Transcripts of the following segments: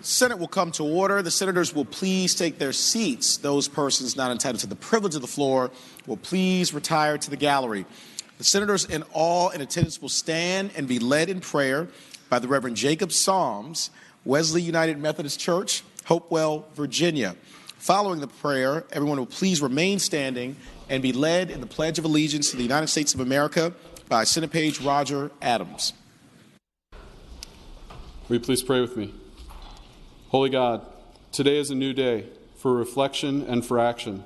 Senate will come to order. The senators will please take their seats. Those persons not entitled to the privilege of the floor will please retire to the gallery. The senators in attendance will stand and be led in prayer by the Reverend Jacob Psalms, Wesley United Methodist Church, Hopewell, Virginia. Following the prayer, everyone will please remain standing and be led in the Pledge of Allegiance to the United States of America by Senate Page Roger Adams. Will you please pray with me? Holy God, today is a new day for reflection and for action.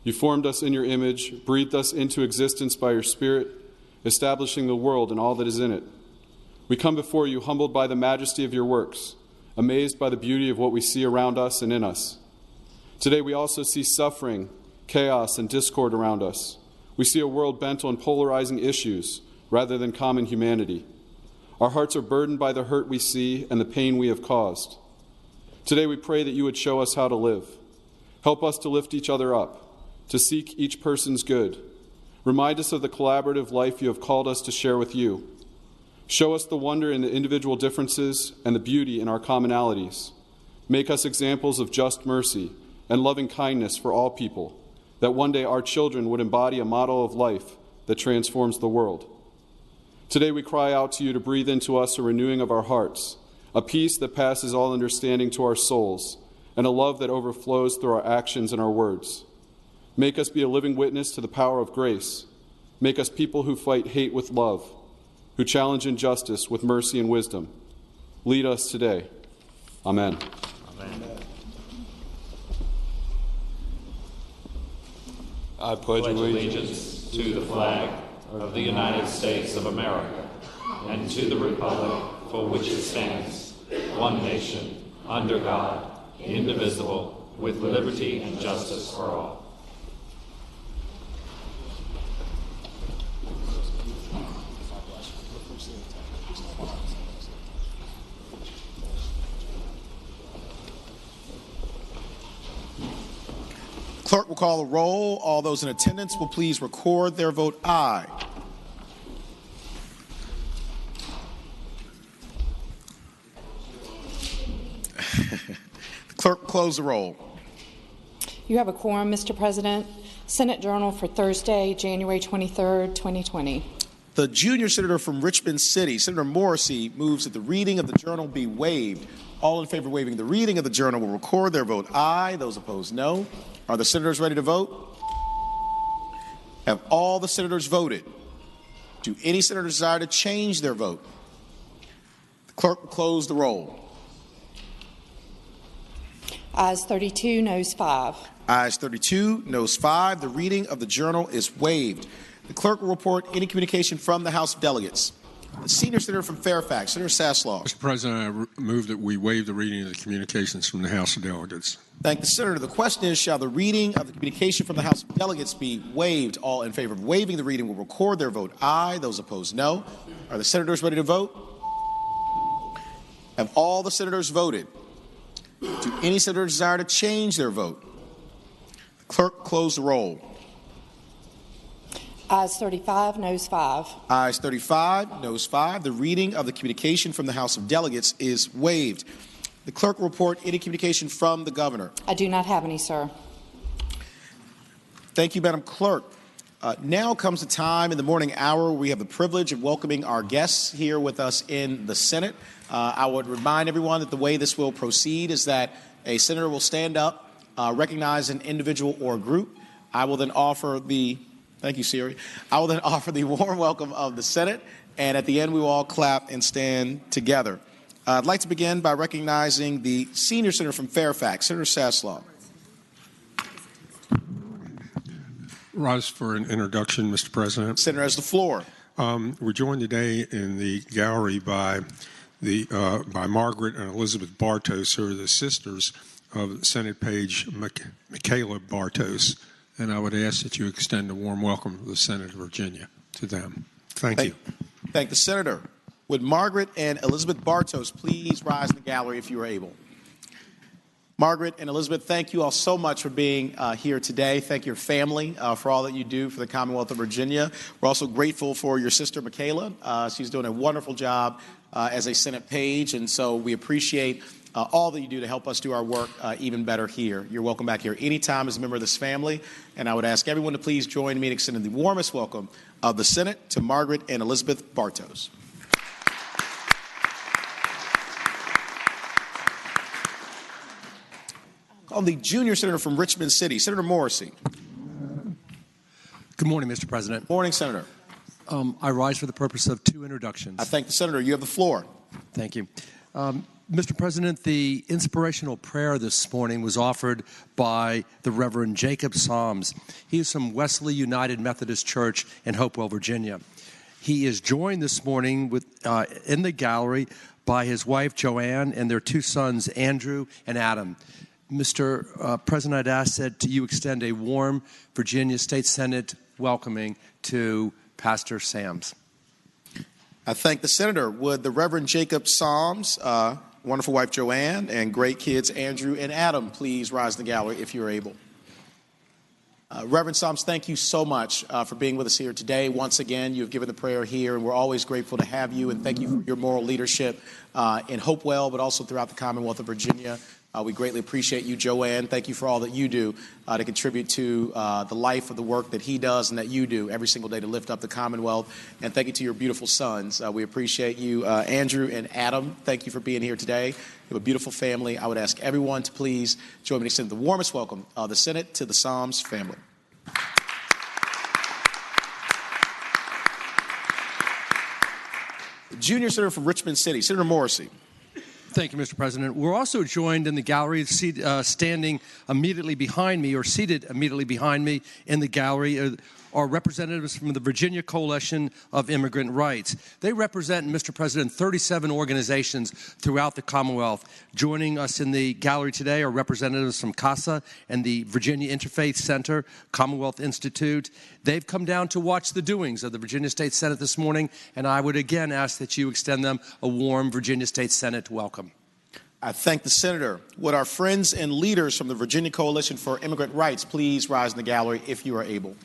You formed us in your image, breathed us into existence by your Spirit, establishing the world and all that is in it. We come before you humbled by the majesty of your works, amazed by the beauty of what we see around us and in us. Today we also see suffering, chaos, and discord around us. We see a world bent on polarizing issues rather than common humanity. Our hearts are burdened by the hurt we see and the pain we have caused. Today we pray that you would show us how to live. Help us to lift each other up, to seek each person's good. Remind us of the collaborative life you have called us to share with you. Show us the wonder in the individual differences and the beauty in our commonalities. Make us examples of just mercy and loving kindness for all people, that one day our children would embody a model of life that transforms the world. Today we cry out to you to breathe into us a renewing of our hearts, a peace that passes all understanding to our souls, and a love that overflows through our actions and our words. Make us be a living witness to the power of grace. Make us people who fight hate with love, who challenge injustice with mercy and wisdom. Lead us today. Amen. Amen. I pledge allegiance to the flag of the United States of America and to the republic for which it stands, one nation, under God, indivisible, with liberty and justice for all. Clerk will call the roll. All those in attendance will please record their vote aye. The clerk will close the roll. You have a quorum, Mr. President. Senate Journal for Thursday, January 23rd, 2020. The junior senator from Richmond City, Senator Morrissey, moves that the reading of the journal be waived. All in favor of waiving the reading of the journal will record their vote aye. Those opposed, no. Are the senators ready to vote? Have all the senators voted? Do any senators desire to change their vote? The clerk will close the roll. Ayes 32, noes 5. Ayes 32, noes 5. The reading of the journal is waived. The clerk will report any communication from the House of Delegates. The senior senator from Fairfax, Senator Saslaw. Mr. President, I move that we waive the reading of the communications from the House of Delegates. Thank the senator. The question is, shall the reading of the communication from the House of Delegates be waived? All in favor of waiving the reading will record their vote aye. Those opposed, no. Are the senators ready to vote? Have all the senators voted? Do any senators desire to change their vote? The clerk close the roll. Ayes 35, noes 5. Ayes 35, noes 5. The reading of the communication from the House of Delegates is waived. The clerk will report any communication from the governor. I do not have any, sir. Thank you, Madam Clerk. Now comes the time in the morning hour where we have the privilege of welcoming our guests here with us in the Senate. I would remind everyone that the way this will proceed is that a senator will stand up, recognize an individual or group. I will then offer the Thank you, Siri. I will then offer the warm welcome of the Senate, and at the end we will all clap and stand together. I'd like to begin by recognizing the senior senator from Fairfax, Senator Saslaw. Rise for an introduction, Mr. President. Senator has the floor. We're joined today in the gallery by Margaret and Elizabeth Bartos, who are the sisters of Senate Page Michaela Bartos. And I would ask that you extend a warm welcome to the Senate of Virginia to them. Thank you. Thank the senator. Would Margaret and Elizabeth Bartos please rise in the gallery if you are able? Margaret and Elizabeth, thank you all so much for being here today. Thank your family for all that you do for the Commonwealth of Virginia. We're also grateful for your sister, Michaela. She's doing a wonderful job as a Senate page, and so we appreciate all that you do to help us do our work even better here. You're welcome back here anytime as a member of this family. And I would ask everyone to please join me in extending the warmest welcome of the Senate to Margaret and Elizabeth Bartos. On the junior senator from Richmond City, Senator Morrissey. Good morning, Mr. President. Morning, Senator. I rise for the purpose of two introductions. I thank the senator. You have the floor. Thank you. Mr. President, the inspirational prayer this morning was offered by the Reverend Jacob Psalms. He is from Wesley United Methodist Church in Hopewell, Virginia. He is joined this morning in the gallery by his wife, Joanne, and their two sons, Andrew and Adam. Mr. President, I'd ask that you extend a warm Virginia State Senate welcoming to Pastor Sams. I thank the senator. Would the Reverend Jacob Psalms, wonderful wife Joanne, and great kids Andrew and Adam please rise in the gallery if you're able? Reverend Psalms, thank you so much for being with us here today. Once again, you have given the prayer here, and we're always grateful to have you, and thank you for your moral leadership in Hopewell, but also throughout the Commonwealth of Virginia. We greatly appreciate you, Joanne. Thank you for all that you do to contribute to the life of the work that he does and that you do every single day to lift up the Commonwealth. And thank you to your beautiful sons. We appreciate you, Andrew and Adam. Thank you for being here today. You have a beautiful family. I would ask everyone to please join me to extend the warmest welcome of the Senate to the Psalms family. Junior Senator from Richmond City, Senator Morrissey. Thank you, Mr. President. We're also joined in the gallery, standing immediately behind me, or seated immediately behind me in the gallery, are representatives from the Virginia Coalition of Immigrant Rights. They represent, Mr. President, 37 organizations throughout the Commonwealth. Joining us in the gallery today are representatives from CASA and the Virginia Interfaith Center, Commonwealth Institute. They've come down to watch the doings of the Virginia State Senate this morning, and I would again ask that you extend them a warm Virginia State Senate welcome. I thank the senator. Would our friends and leaders from the Virginia Coalition for Immigrant Rights please rise in the gallery if you are able?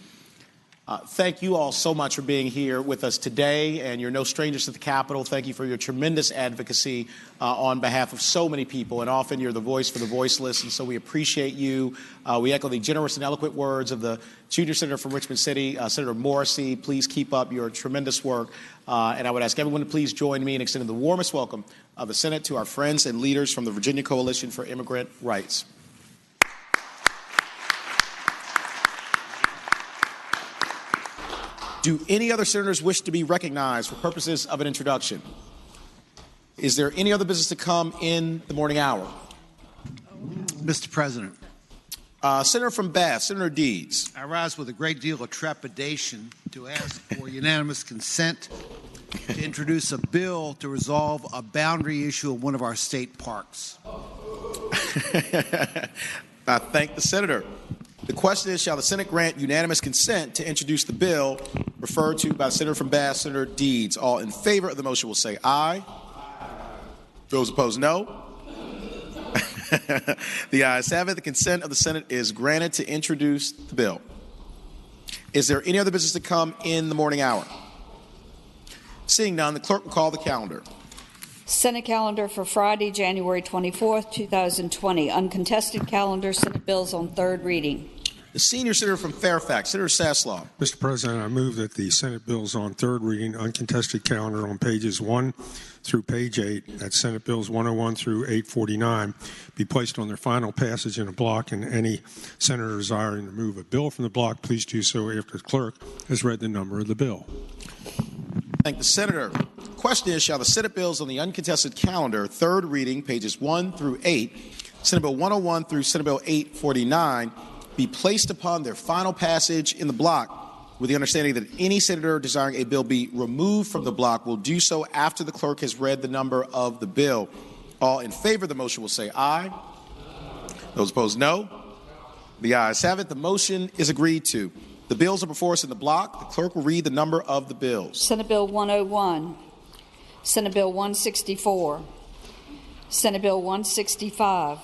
Thank you all so much for being here with us today, and you're no strangers to the Capitol. Thank you for your tremendous advocacy on behalf of so many people, and often you're the voice for the voiceless, and so we appreciate you. We echo the generous and eloquent words of the junior senator from Richmond City, Senator Morrissey. Please keep up your tremendous work, and I would ask everyone to please join me in extending the warmest welcome of the Senate to our friends and leaders from the Virginia Coalition for Immigrant Rights. Do any other senators wish to be recognized for purposes of an introduction? Is there any other business to come in the morning hour? Mr. President. Senator from Bath, Senator Deeds. I rise with a great deal of trepidation to ask for unanimous consent to introduce a bill to resolve a boundary issue in one of our state parks. I thank the senator. The question is, shall the Senate grant unanimous consent to introduce the bill referred to by the senator from Bath, Senator Deeds? All in favor of the motion will say aye. Those opposed, no. The ayes have it. The consent of the Senate is granted to introduce the bill. Is there any other business to come in the morning hour? Seeing none, the clerk will call the calendar. Senate calendar for Friday, January 24th, 2020. Uncontested calendar, Senate bills on third reading. The senior senator from Fairfax, Senator Sasslaw. Mr. President, I move that the Senate bills on third reading, uncontested calendar on pages 1 through page 8, that's Senate bills 101 through 849, be placed on their final passage in a block, and any senator desiring to move a bill from the block, please do so after the clerk has read the number of the bill. Thank the senator. The question is, shall the Senate bills on the uncontested calendar, third reading, pages 1 through 8, Senate Bill 101 through Senate Bill 849, be placed upon their final passage in the block, with the understanding that any senator desiring a bill be removed from the block will do so after the clerk has read the number of the bill. All in favor of the motion will say aye. Those opposed, no. The ayes have it. The motion is agreed to. The bills are before us in the block. The clerk will read the number of the bills. Senate Bill 101, Senate Bill 164, Senate Bill 165,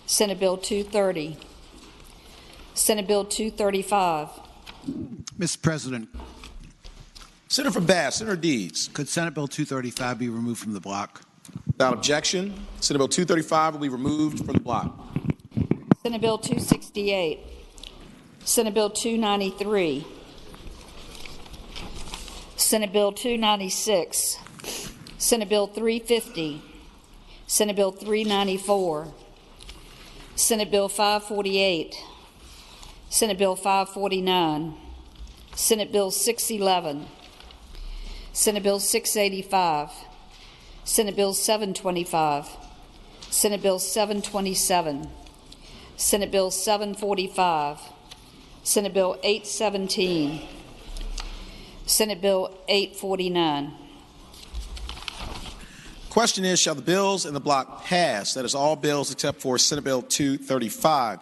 Senate Bill 230, Senate Bill 235. Mr. President. Senator from Bath, Senator Deeds. Could Senate Bill 235 be removed from the block? Without objection, Senate Bill 235 will be removed from the block. Senate Bill 268, Senate Bill 293, Senate Bill 296, Senate Bill 350, Senate Bill 394, Senate Bill 548, Senate Bill 549, Senate Bill 611, Senate Bill 685, Senate Bill 725, Senate Bill 727, Senate Bill 745, Senate Bill 817, Senate Bill 849. Question is, shall the bills in the block pass? That is all bills except for Senate Bill 235.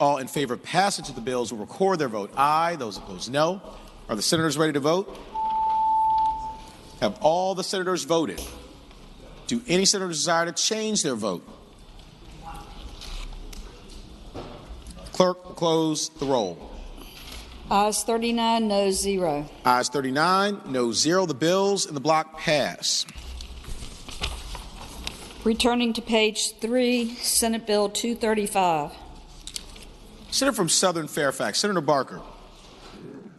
All in favor of passage of the bills will record their vote aye. Those opposed, no. Are the senators ready to vote? Have all the senators voted? Do any senators desire to change their vote? Clerk will close the roll. Ayes 39, noes 0. Ayes 39, noes 0. The bills in the block pass. Returning to page 3, Senate Bill 235. Senator from Southern Fairfax, Senator Barker.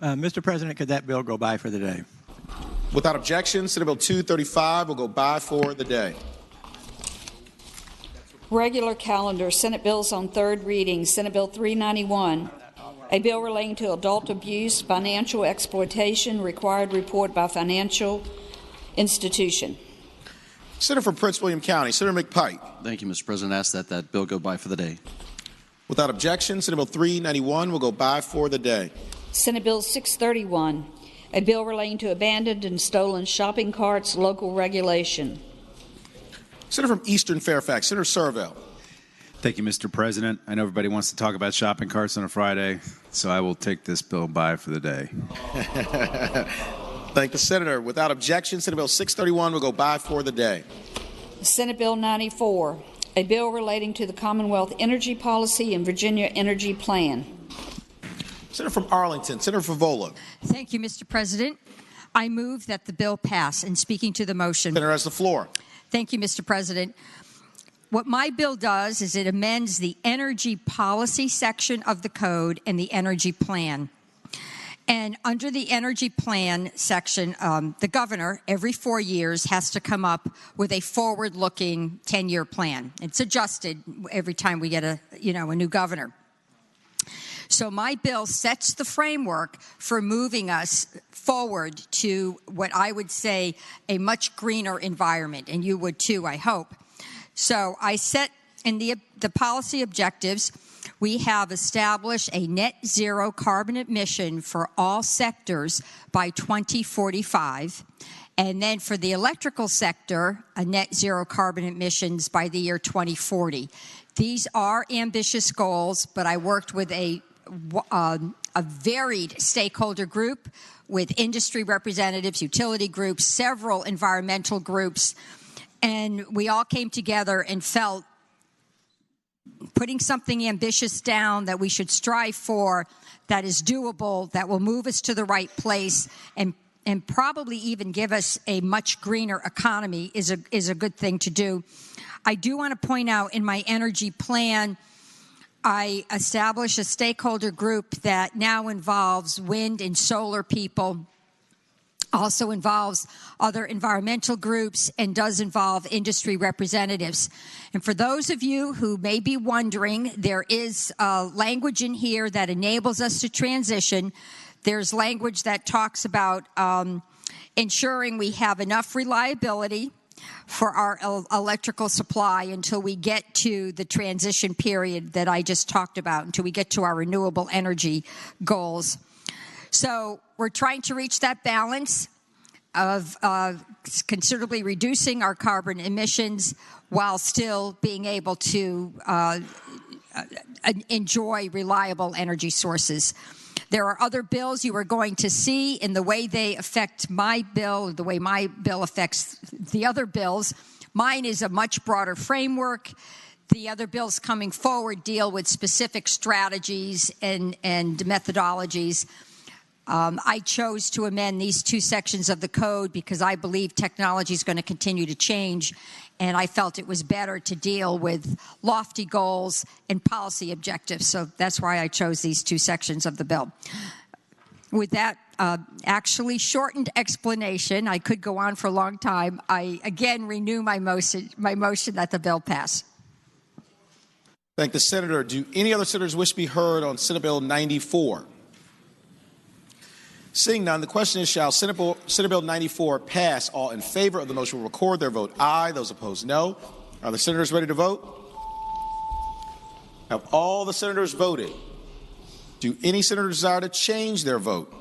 Mr. President, could that bill go by for the day? Without objection, Senate Bill 235 will go by for the day. Regular calendar, Senate bills on third reading. Senate Bill 391, a bill relating to adult abuse, financial exploitation, required report by financial institution. Senator from Prince William County, Senator McPike. Thank you, Mr. President. I ask that bill go by for the day. Without objection, Senate Bill 391 will go by for the day. Senate Bill 631, a bill relating to abandoned and stolen shopping carts, local regulation. Senator from Eastern Fairfax, Senator Servell. Thank you, Mr. President. I know everybody wants to talk about shopping carts on a Friday, so I will take this bill by for the day. Thank the Senator. Without objection, Senate Bill 631 will go by for the day. Senate Bill 94, a bill relating to the Commonwealth Energy Policy and Virginia Energy Plan. Senator from Arlington, Senator Favola. Thank you, Mr. President. I move that the bill pass. And speaking to the motion. Senator has the floor. Thank you, Mr. President. What my bill does is it amends the energy policy section of the code and the energy plan. And under the energy plan section, the governor, every 4 years, has to come up with a forward-looking 10-year plan. It's adjusted every time we get a new governor. So my bill sets the framework for moving us forward to what I would say a much greener environment, and you would too, I hope. So I set in the policy objectives, we have established a net zero carbon emission for all sectors by 2045. And then for the electrical sector, a net zero carbon emissions by the year 2040. These are ambitious goals, but I worked with a varied stakeholder group with industry representatives, utility groups, several environmental groups, and we all came together and felt putting something ambitious down that we should strive for, that is doable, that will move us to the right place, and probably even give us a much greener economy is a good thing to do. I do want to point out in my energy plan, I established a stakeholder group that now involves wind and solar people, also involves other environmental groups, and does involve industry representatives. And for those of you who may be wondering, there is language in here that enables us to transition. There's language that talks about ensuring we have enough reliability for our electrical supply until we get to the transition period that I just talked about, until we get to our renewable energy goals. So we're trying to reach that balance of considerably reducing our carbon emissions while still being able to enjoy reliable energy sources. There are other bills you are going to see in the way they affect my bill, the way my bill affects the other bills. Mine is a much broader framework. The other bills coming forward deal with specific strategies and methodologies. I chose to amend these two sections of the code because I believe technology is going to continue to change, and I felt it was better to deal with lofty goals and policy objectives. So that's why I chose these two sections of the bill. With that actually shortened explanation, I could go on for a long time. I again renew my motion that the bill pass. Thank the senator. Do any other senators wish to be heard on Senate Bill 94? Seeing none, the question is, shall Senate Bill 94 pass? All in favor of the motion will record their vote aye. Those opposed, no. Are the senators ready to vote? Have all the senators voted? Do any senator desire to change their vote?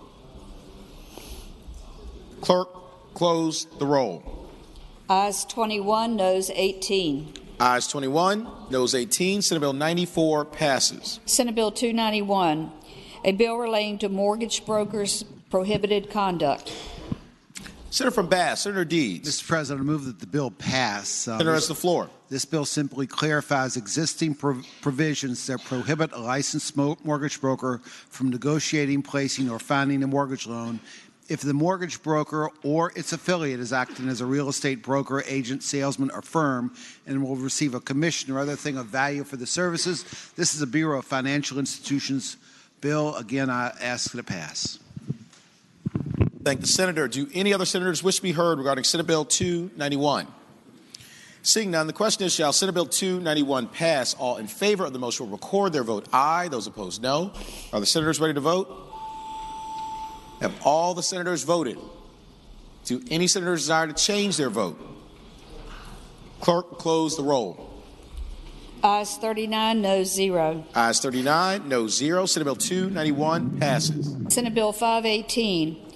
Clerk, close the roll. Ayes 21, noes 18. Ayes 21, noes 18. Senate Bill 94 passes. Senate Bill 291, a bill relating to mortgage brokers' prohibited conduct. Senator from Bass, Senator Deeds. Mr. President, I move that the bill pass. Senator has the floor. This bill simply clarifies existing provisions that prohibit a licensed mortgage broker from negotiating, placing, or finding a mortgage loan if the mortgage broker or its affiliate is acting as a real estate broker, agent, salesman, or firm and will receive a commission or other thing of value for the services. This is a Bureau of Financial Institutions bill. Again, I ask that it pass. Thank the senator. Do any other senators wish to be heard regarding Senate Bill 291? Seeing none, the question is, shall Senate Bill 291 pass? All in favor of the motion will record their vote aye. Those opposed, no. Are the senators ready to vote? Have all the senators voted? Do any senators desire to change their vote? Clerk, close the roll. Ayes 39, noes 0. Ayes 39, noes 0. Senate Bill 291 passes. Senate Bill 518,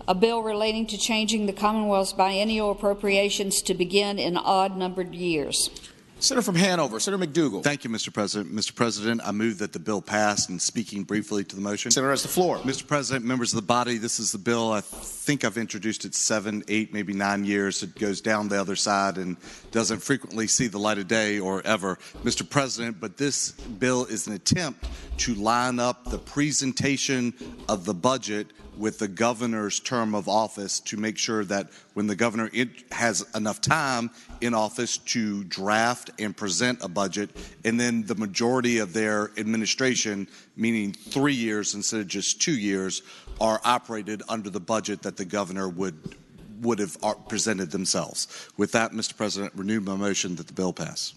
a bill relating to changing the Commonwealth's biennial appropriations to begin in odd-numbered years. Senator from Hanover, Senator McDougal. Thank you, Mr. President. Mr. President, I move that the bill pass. And speaking briefly to the motion. Senator has the floor. Mr. President, members of the body, this is the bill. I think I've introduced it 7, 8, maybe 9 years. It goes down the other side and doesn't frequently see the light of day or ever, Mr. President. But this bill is an attempt to line up the presentation of the budget with the governor's term of office to make sure that when the governor has enough time in office to draft and present a budget, and then the majority of their administration, meaning 3 years instead of just 2 years, are operated under the budget that the governor would have presented themselves. With that, Mr. President, renew my motion that the bill pass.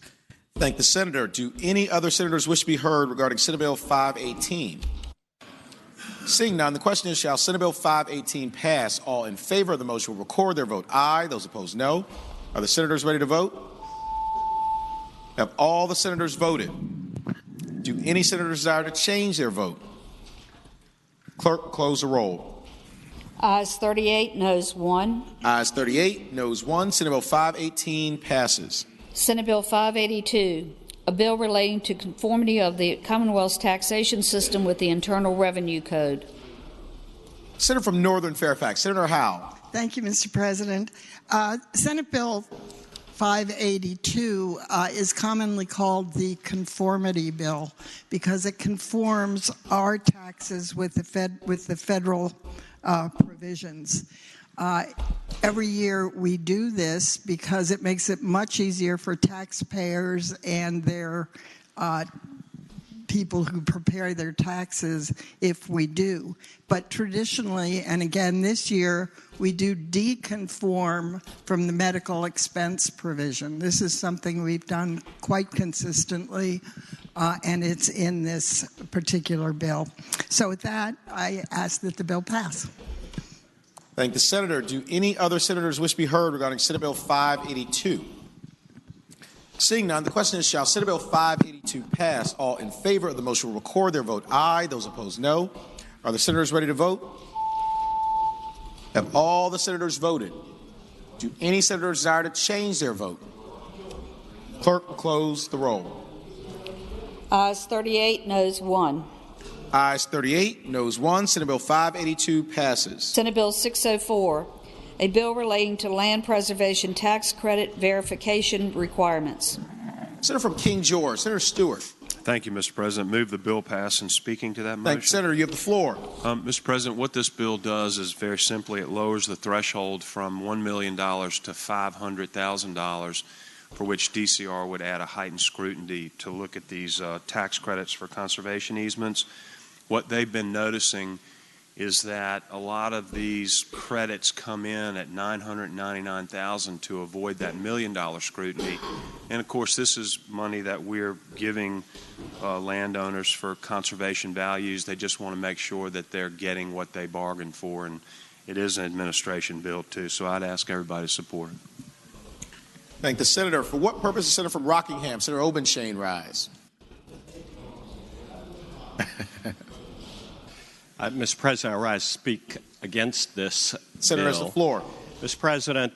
Thank the senator. Do any other senators wish to be heard regarding Senate Bill 518? Seeing none, the question is, shall Senate Bill 518 pass? All in favor of the motion will record their vote aye. Those opposed, no. Are the senators ready to vote? Have all the senators voted? Do any senators desire to change their vote? Clerk, close the roll. Ayes 38, noes 1. Ayes 38, noes 1. Senate Bill 518 passes. Senate Bill 582, a bill relating to conformity of the Commonwealth's taxation system with the Internal Revenue Code. Senator from Northern Fairfax, Senator Howe. Thank you, Mr. President. Senate Bill 582 is commonly called the conformity bill because it conforms our taxes with the federal provisions. Every year we do this because it makes it much easier for taxpayers and their people who prepare their taxes if we do. But traditionally, and again this year, we do deconform from the medical expense provision. This is something we've done quite consistently, and it's in this particular bill. So with that, I ask that the bill pass. Thank the senator. Do any other senators wish to be heard regarding Senate Bill 582? Seeing none, the question is, shall Senate Bill 582 pass? All in favor of the motion will record their vote aye. Those opposed, no. Are the senators ready to vote? Have all the senators voted? Do any senators desire to change their vote? Clerk will close the roll. Ayes 38, noes 1. Ayes 38, noes 1. Senate Bill 582 passes. Senate Bill 604, a bill relating to land preservation tax credit verification requirements. Senator from King George, Senator Stewart. Thank you, Mr. President. Move the bill pass. And speaking to that motion. Thank you, Senator. You have the floor. Mr. President, what this bill does is very simply it lowers the threshold from $1 million to $500,000 for which DCR would add a heightened scrutiny to look at these tax credits for conservation easements. What they've been noticing is that a lot of these credits come in at $999,000 to avoid that $1 million scrutiny. And of course, this is money that we're giving landowners for conservation values. They just want to make sure that they're getting what they bargained for, and it is an administration bill too. So I'd ask everybody to support it. Thank the senator. For what purpose the senator from Rockingham, Senator Obenshain, rise? Mr. President, I rise to speak against this Senator bill. has the floor. Mr. President,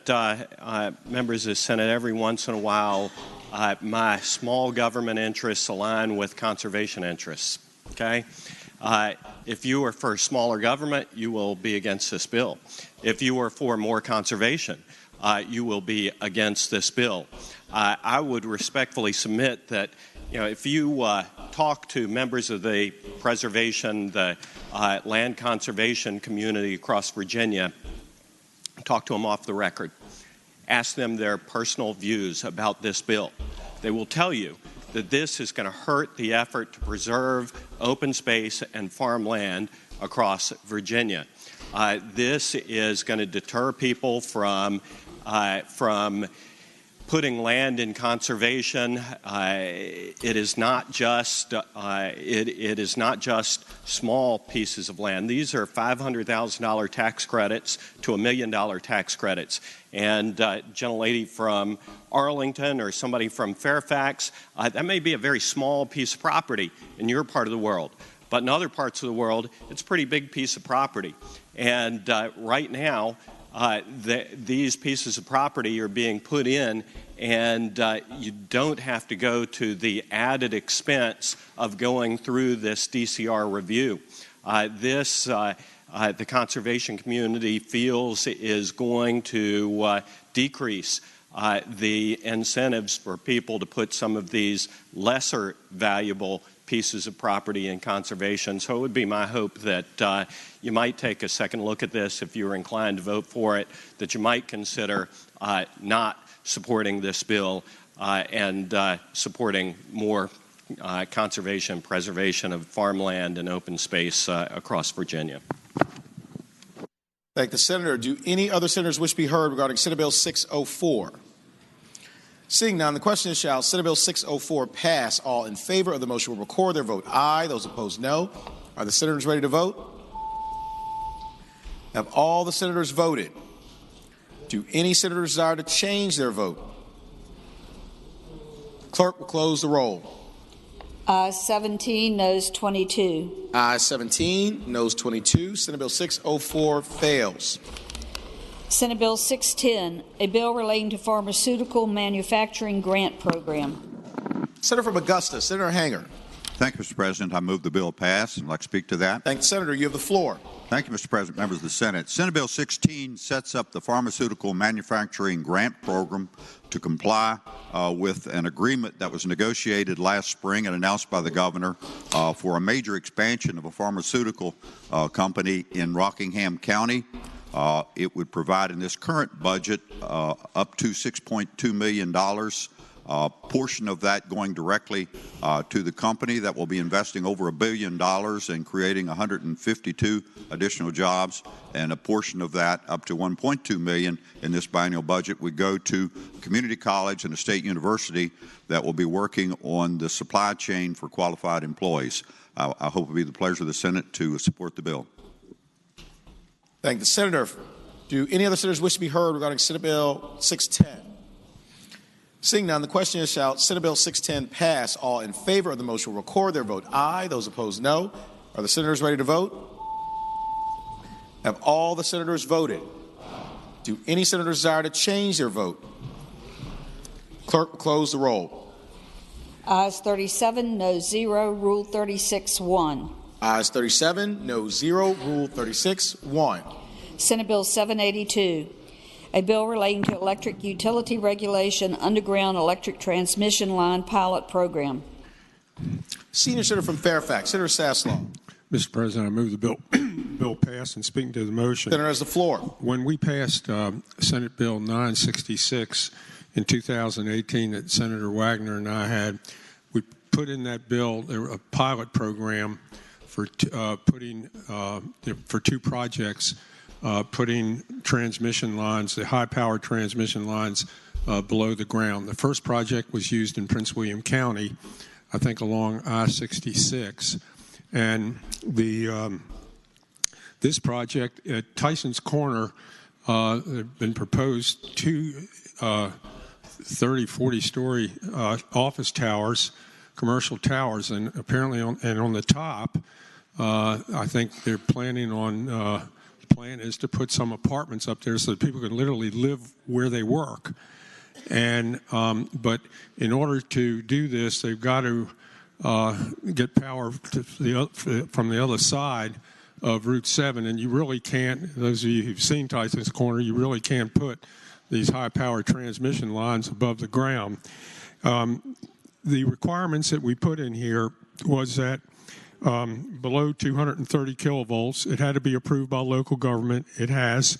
members of the Senate, every once in a while, my small government interests align with conservation interests. Okay? If you are for smaller government, you will be against this bill. If you are for more conservation, you will be against this bill. I would respectfully submit that, if you talk to members of the preservation, the land conservation community across Virginia, talk to them off the record. Ask them their personal views about this bill. They will tell you that this is going to hurt the effort to preserve open space and farmland across Virginia. This is going to deter people from putting land in conservation. It is not just small pieces of land. These are $500,000 tax credits to $1 million tax credits. And gentlelady from Arlington or somebody from Fairfax, that may be a very small piece of property in your part of the world. But in other parts of the world, it's a pretty big piece of property. And right now, these pieces of property are being put in, and you don't have to go to the added expense of going through this DCR review. The conservation community feels is going to decrease the incentives for people to put some of these lesser valuable pieces of property in conservation. So it would be my hope that you might take a second look at this if you're inclined to vote for it, that you might consider not supporting this bill and supporting more conservation and preservation of farmland and open space across Virginia. Thank the senator. Do any other senators wish to be heard regarding Senate Bill 604? Seeing none, the question is, shall Senate Bill 604 pass? All in favor of the motion will record their vote aye. Those opposed, no. Are the senators ready to vote? Have all the senators voted? Do any senators desire to change their vote? Clerk will close the roll. Ayes 17, noes 22. Ayes 17, noes 22. Senate Bill 604 fails. Senate Bill 610, a bill relating to pharmaceutical manufacturing grant program. Senator from Augusta, Senator Hanger. Thank you, Mr. President. I move the bill pass, and I'd like to speak to that. Thank you, Senator. You have the floor. Thank you, Mr. President, members of the Senate. Senate Bill 16 sets up the Pharmaceutical Manufacturing Grant Program to comply with an agreement that was negotiated last spring and announced by the governor for a major expansion of a pharmaceutical company in Rockingham County. It would provide in this current budget up to $6.2 million. Portion of that going directly to the company that will be investing over $1 billion and creating 152 additional jobs, and a portion of that, up to $1.2 million in this biennial budget, would go to community college and a state university that will be working on the supply chain for qualified employees. I hope it will be the pleasure of the Senate to support the bill. Thank the senator. Do any other senators wish to be heard regarding Senate Bill 610? Seeing none, the question is, shall Senate Bill 610 pass? All in favor of the motion will record their vote aye. Those opposed, no. Are the senators ready to vote? Have all the senators voted? Do any senators desire to change their vote? Clerk will close the roll. Ayes 37, no 0, Rule 36-1. Ayes 37, no 0, Rule 36-1. Senate Bill 782, a bill relating to electric utility regulation underground electric transmission line pilot program. Senior Senator from Fairfax, Senator Saslaw. Mr. President, I move the bill pass, and speaking to the motion. Senator has the floor. When we passed Senate Bill 936, in 2018 that Senator Wagner and I had. We put in that bill a pilot program for for two projects, putting transmission lines, the high-power transmission lines, below the ground. The first project was used in Prince William County, I think along I-66, and this project at Tyson's Corner have been proposed two 30, 40-story office towers, commercial towers, and apparently on the top, I think they're planning on. The plan is to put some apartments up there so that people can literally live where they work. And but in order to do this, they've got to get power from the other side of Route 7, and you really can't. Those of you who've seen Tyson's Corner, you really can't put these high-power transmission lines above the ground. The requirements that we put in here was that below 230 kilovolts, it had to be approved by local government. It has,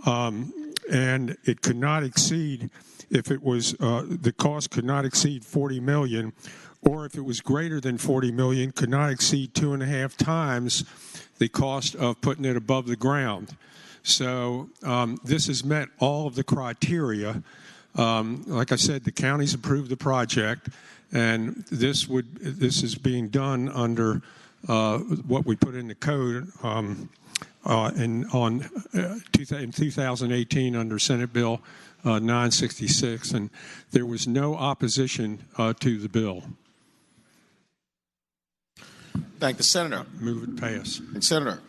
and it could not exceed. If it was, the cost could not exceed $40 million, or if it was greater than $40 million, could not exceed 2.5 times the cost of putting it above the ground. So this has met all of the criteria. Like I said, the county's approved the project, and this is being done under what we put in the code in 2018 under Senate Bill 966, and there was no opposition to the bill. Thank the senator. Move it pass. And Senator,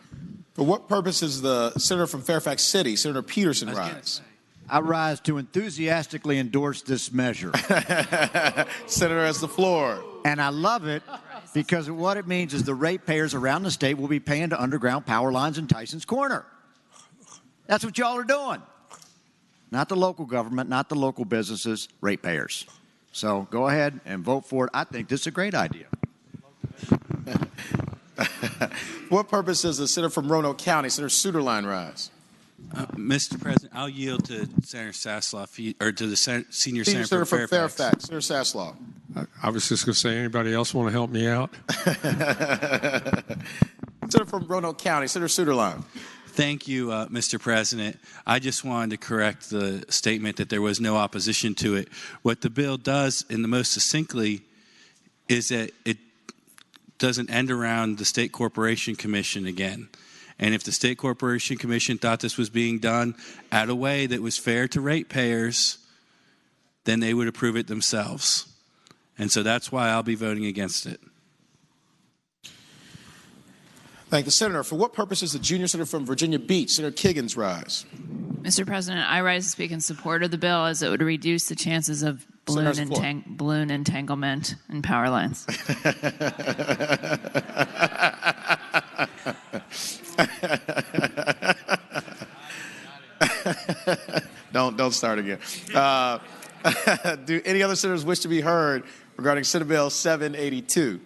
for what purpose is the senator from Fairfax City, Senator Peterson, rise? I rise to enthusiastically endorse this measure. Senator has the floor. And I love it because what it means is the ratepayers around the state will be paying to underground power lines in Tyson's Corner. That's what y'all are doing. Not the local government, not the local businesses, ratepayers. So go ahead and vote for it. I think this is a great idea. What purpose does the senator from Roanoke County, Senator Suderline, rise? Mr. President, I'll yield to Senator Sasslaw, or to the senior senator from Fairfax. Senator Sasslaw. I was just going to say, anybody else want to help me out? Senator from Roanoke County, Senator Suderline. Thank you, Mr. President. I just wanted to correct the statement that there was no opposition to it. What the bill does, in the most succinctly, is that it doesn't end around the State Corporation Commission again. And if the State Corporation Commission thought this was being done at a way that was fair to ratepayers, then they would approve it themselves. And so that's why I'll be voting against it. Thank the senator. For what purpose is the junior senator from Virginia Beach, Senator Kiggins, rise? Mr. President, I rise to speak in support of the bill as it would reduce the chances of balloon entanglement in power lines. Don't start again. Do any other senators wish to be heard regarding Senate Bill 782?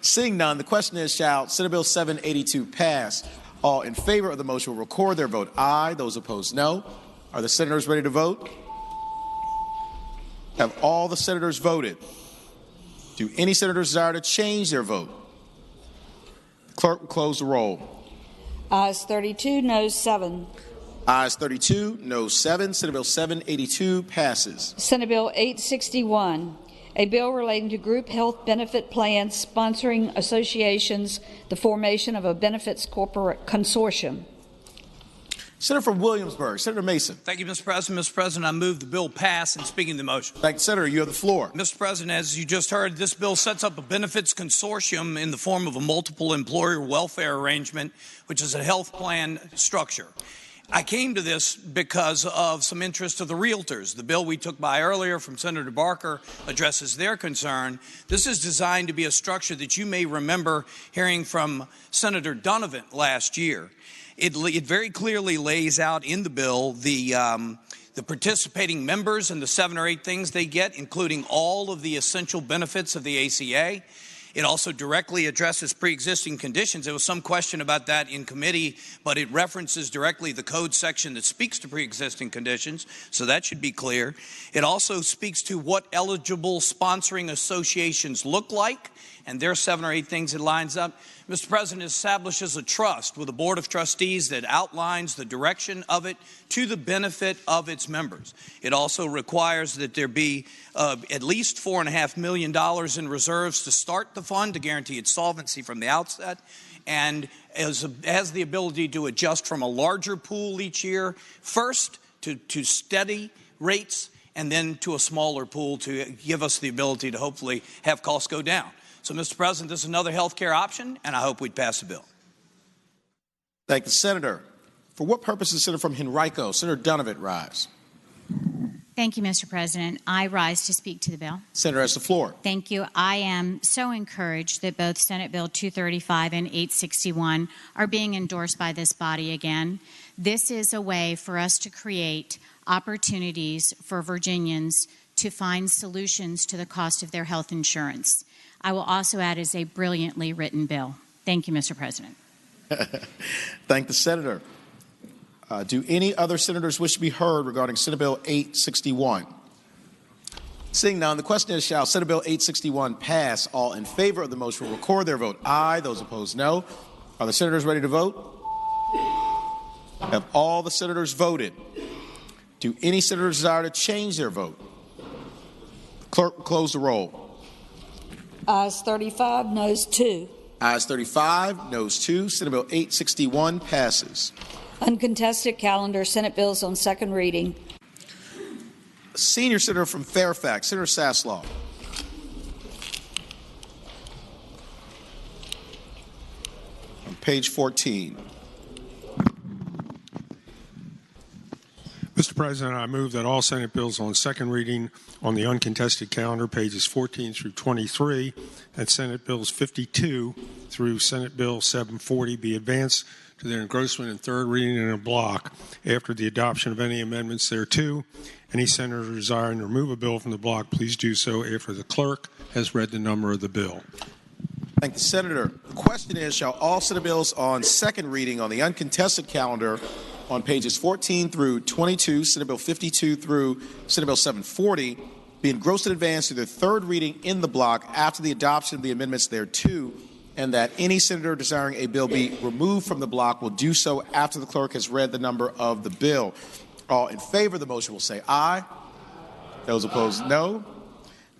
Seeing none, the question is, shall Senate Bill 782 pass? All in favor of the motion will record their vote aye. Those opposed, no. Are the senators ready to vote? Have all the senators voted? Do any senators desire to change their vote? The clerk will close the roll. Ayes 32, noes 7. Ayes 32, noes 7. Senate Bill 782 passes. Senate Bill 861, a bill relating to group health benefit plans sponsoring associations, the formation of a benefits corporate consortium. Senator from Williamsburg, Senator Mason. Thank you, Mr. President. Mr. President, I move the bill pass and speaking the motion. Thank you, Senator. You have the floor. Mr. President, as you just heard, this bill sets up a benefits consortium in the form of a multiple employer welfare arrangement, which is a health plan structure. I came to this because of some interest of the realtors. The bill we took by earlier from Senator Barker addresses their concern. This is designed to be a structure that you may remember hearing from Senator Donovan last year. It very clearly lays out in the bill the participating members and the 7 or 8 things they get, including all of the essential benefits of the ACA. It also directly addresses pre-existing conditions. There was some question about that in committee, but it references directly the code section that speaks to pre-existing conditions, so that should be clear. It also speaks to what eligible sponsoring associations look like, and there are 7 or 8 things it lines up. Mr. President, it establishes a trust with a board of trustees that outlines the direction of it to the benefit of its members. It also requires that there be at least $4.5 million in reserves to start the fund to guarantee its solvency from the outset, and has the ability to adjust from a larger pool each year, first to steady rates, and then to a smaller pool to give us the ability to hopefully have costs go down. So, Mr. President, this is another health care option, and I hope we'd pass the bill. Thank the Senator. For what purpose does Senator from Henrico, Senator Donovan, rise? Thank you, Mr. President. I rise to speak to the bill. Senator has the floor. Thank you. I am so encouraged that both Senate Bill 235 and 861 are being endorsed by this body again. This is a way for us to create opportunities for Virginians to find solutions to the cost of their health insurance. I will also add is a brilliantly written bill. Thank you, Mr. President. Thank the Senator. Do any other senators wish to be heard regarding Senate Bill 861? Seeing none, the question is, shall Senate Bill 861 pass? All in favor of the motion will record their vote aye. Those opposed, no. Are the senators ready to vote? Have all the senators voted? Do any senators desire to change their vote? Clerk will close the roll. Ayes 35, noes 2. Ayes 35, noes 2. Senate Bill 861 passes. Uncontested calendar, Senate bills on second reading. Senior Senator from Fairfax, Senator Saslaw. On page 14. Mr. President, I move that all Senate bills on second reading on the uncontested calendar, pages 14 through 23, and Senate bills 52 through Senate Bill 740 be advanced to their engrossment in third reading in a block after the adoption of any amendments thereto. Any senator desiring to remove a bill from the block, please do so after the clerk has read the number of the bill. Thank the Senator. The question is, shall all Senate bills on second reading on the uncontested calendar on pages 14 through 22, Senate Bill 52 through Senate Bill 740, be engrossed in advance to their third reading in the block after the adoption of the amendments thereto, and that any senator desiring a bill be removed from the block will do so after the clerk has read the number of the bill. All in favor of the motion will say aye. Those opposed, no.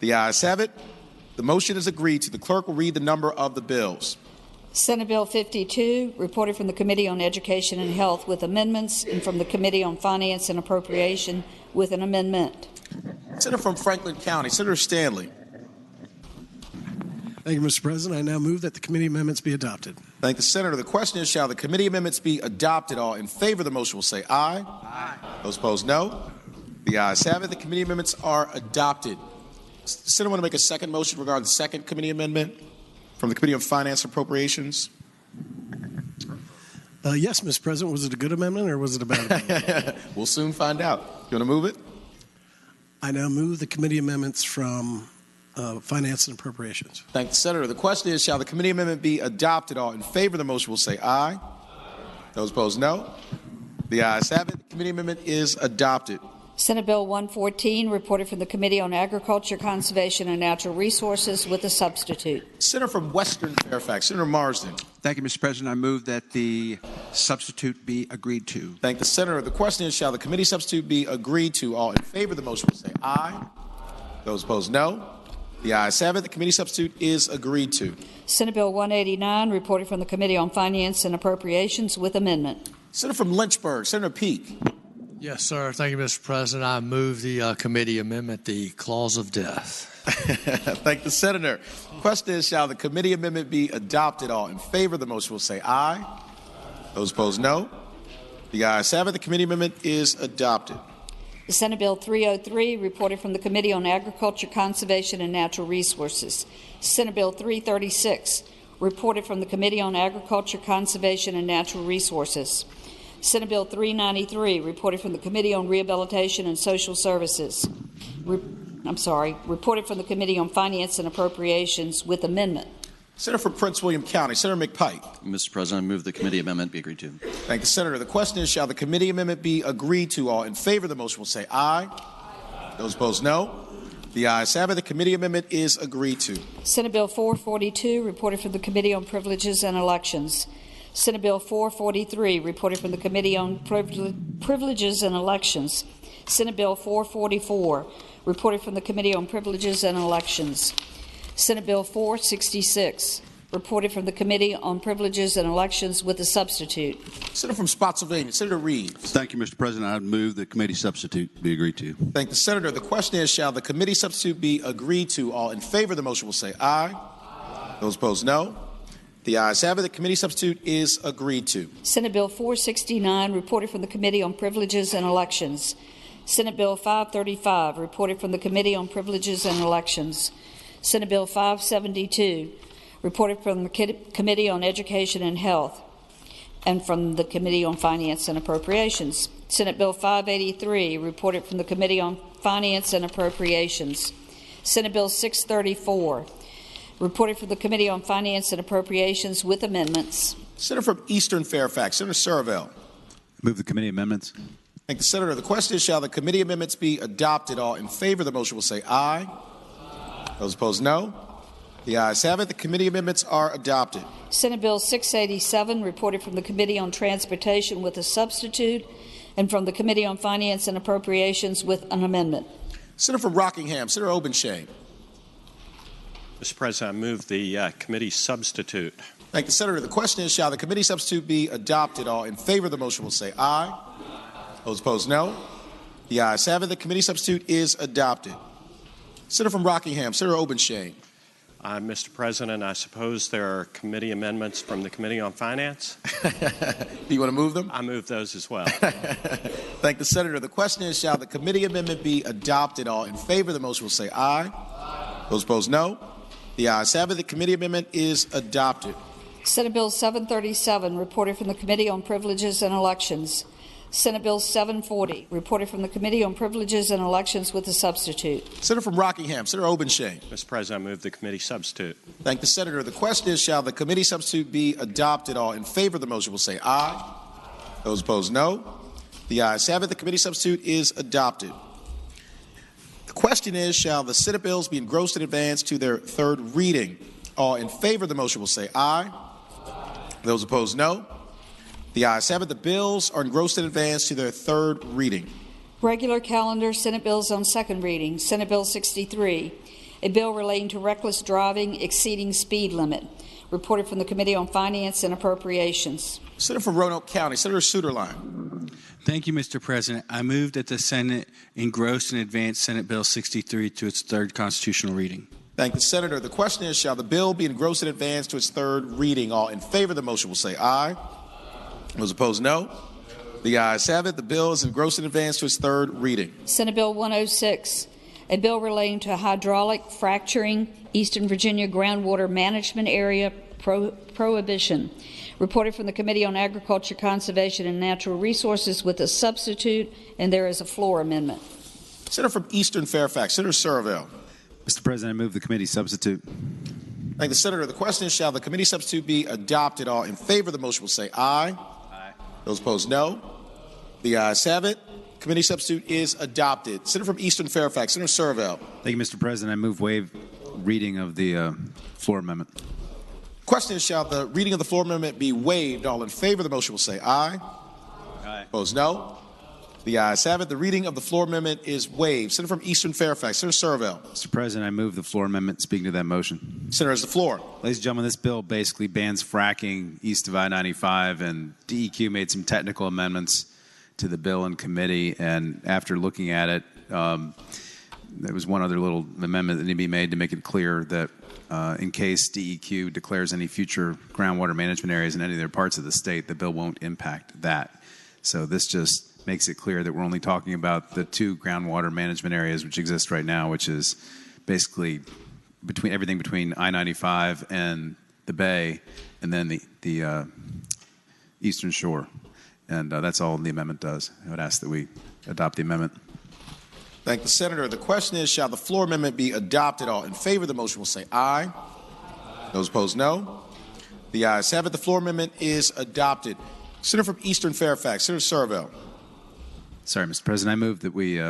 The ayes have it. The motion is agreed to. The clerk will read the number of the bills. Senate Bill 52, reported from the Committee on Education and Health with amendments, and from the Committee on Finance and Appropriation with an amendment. Senator from Franklin County, Senator Stanley. Thank you, Mr. President. I now move that the committee amendments be adopted. Thank the Senator. The question is, shall the committee amendments be adopted? All in favor of the motion will say aye. Aye. Those opposed, no. The ayes have it. The committee amendments are adopted. Does the Senator want to make a second motion regarding the second committee amendment from the Committee on Finance and Appropriations? Yes, Mr. President. Was it a good amendment or was it a bad amendment? We'll soon find out. You want to move it? I now move the committee amendments from Finance and Appropriations. Thank the Senator. The question is, shall the committee amendment be adopted? All in favor of the motion will say aye. Those opposed, no. The ayes have it. The committee amendment is adopted. Senate Bill 114, reported from the Committee on Agriculture, Conservation, and Natural Resources with a substitute. Senator from Western Fairfax, Senator Marsden. Thank you, Mr. President. I move that the substitute be agreed to. Thank the Senator. The question is, shall the committee substitute be agreed to? All in favor of the motion will say aye. Those opposed, no. The ayes have it. The committee substitute is agreed to. Senate Bill 189, reported from the Committee on Finance and Appropriations with amendment. Senator from Lynchburg, Senator Peake. Yes, sir. Thank you, Mr. President. I move the committee amendment, the clause of death. Thank the Senator. The question is, shall the committee amendment be adopted? All in favor of the motion will say aye. Those opposed, no. The ayes have it. The committee amendment is adopted. Senate Bill 303, reported from the Committee on Agriculture, Conservation, and Natural Resources. Senate Bill 336, reported from the Committee on Agriculture, Conservation, and Natural Resources. Senate Bill 393, reported from the Committee on Rehabilitation and Social Services. Reported from the Committee on Finance and Appropriations with amendment. Senator from Prince William County, Senator McPike. Mr. President, I move the committee amendment be agreed to. Thank you, Senator. The question is, shall the committee amendment be agreed to? All in favor of the motion will say aye. Those opposed, no. The ayes have it. The committee amendment is agreed to. Senate Bill 442, reported from the Committee on Privileges and Elections. Senate Bill 443, reported from the Committee on Privileges and Elections. Senate Bill 444, reported from the Committee on Privileges and Elections. Senate Bill 466, reported from the Committee on Privileges and Elections with a substitute. Senator from Spotsylvania, Senator Reeves. Thank you, Mr. President. I move the committee substitute be agreed to. Thank the Senator. The question is, shall the committee substitute be agreed to? All in favor of the motion will say aye. Those opposed, no. The ayes have it. The committee substitute is agreed to. Senate Bill 469, reported from the Committee on Privileges and Elections. Senate Bill 535, reported from the Committee on Privileges and Elections. Senate Bill 572, reported from the Committee on Education and Health and from the Committee on Finance and Appropriations. Senate Bill 583, reported from the Committee on Finance and Appropriations. Senate Bill 634, reported from the Committee on Finance and Appropriations with amendments. Senator from Eastern Fairfax, Senator Servell. Move the committee amendments. Thank the Senator. The question is, shall the committee amendments be adopted? All in favor of the motion will say aye. Those opposed, no. The ayes have it. The committee amendments are adopted. Senate Bill 687, reported from the Committee on Transportation with a substitute and from the Committee on Finance and Appropriations with an amendment. Senator from Rockingham, Senator Obenshain. Mr. President, I move the committee substitute. Thank the Senator. The question is, shall the committee substitute be adopted? All in favor of the motion will say aye. Those opposed, no. The ayes have it. The committee substitute is adopted. Senator from Rockingham, Senator Obenshain. Mr. President, I suppose there are committee amendments from the Committee on Finance. Do you want to move them? I move those as well. Thank the Senator. The question is, shall the committee amendment be adopted? All in favor of the motion will say aye. Those opposed, no. The ayes have it. The committee amendment is adopted. Senate Bill 737, reported from the Committee on Privileges and Elections. Senate Bill 740, reported from the Committee on Privileges and Elections with a substitute. Senator from Rockingham, Senator Obenshain. Mr. President, I move the committee substitute. Thank the Senator. The question is, shall the committee substitute be adopted? All in favor of the motion will say aye. Those opposed, no. The ayes have it. The committee substitute is adopted. The question is, shall the Senate bills be engrossed in advance to their third reading? All in favor of the motion will say aye. Those opposed, no. The ayes have it. The bills are engrossed in advance to their third reading. Regular calendar Senate bills on second reading. Senate Bill 63, a bill relating to reckless driving exceeding speed limit, reported from the Committee on Finance and Appropriations. Senator from Roanoke County, Senator Suderline. Thank you, Mr. President. I move that the Senate engross and advance Senate Bill 63 to its third constitutional reading. Thank the Senator. The question is, shall the bill be engrossed in advance to its third reading? All in favor of the motion will say aye. Those opposed, no. The ayes have it. The bill is engrossed in advance to its third reading. Senate Bill 106, a bill relating to hydraulic fracturing, Eastern Virginia groundwater management area prohibition, reported from the Committee on Agriculture, Conservation, and Natural Resources with a substitute, and there is a floor amendment. Senator from Eastern Fairfax, Senator Servell. Mr. President, I move the committee substitute. Thank the Senator. The question is, shall the committee substitute be adopted? All in favor of the motion will say aye. Aye. Those opposed, no. The ayes have it. Committee substitute is adopted. Senator from Eastern Fairfax, Senator Servell. Thank you, Mr. President. I move waive reading of the floor amendment. Question is, shall the reading of the floor amendment be waived? All in favor of the motion will say aye. Aye. Opposed, no. The ayes have it. The reading of the floor amendment is waived. Senator from Eastern Fairfax, Senator Servell. Mr. President, I move the floor amendment speaking to that motion. Senator, has the floor. Ladies and gentlemen, this bill basically bans fracking east of I-95, and DEQ made some technical amendments to the bill in committee, and after looking at it, there was one other little amendment that needed to be made to make it clear that in case DEQ declares any future groundwater management areas in any of their parts of the state, the bill won't impact that. So this just makes it clear that we're only talking about the two groundwater management areas which exist right now, which is basically everything between I-95 and the Bay, and then the Eastern Shore. And that's all the amendment does. I would ask that we adopt the amendment. Thank the Senator. The question is, shall the floor amendment be adopted? All in favor of the motion will say aye. Those opposed, no. The ayes have it. The floor amendment is adopted. Senator from Eastern Fairfax, Senator Sarvell. Sorry, Mr. President. I move that we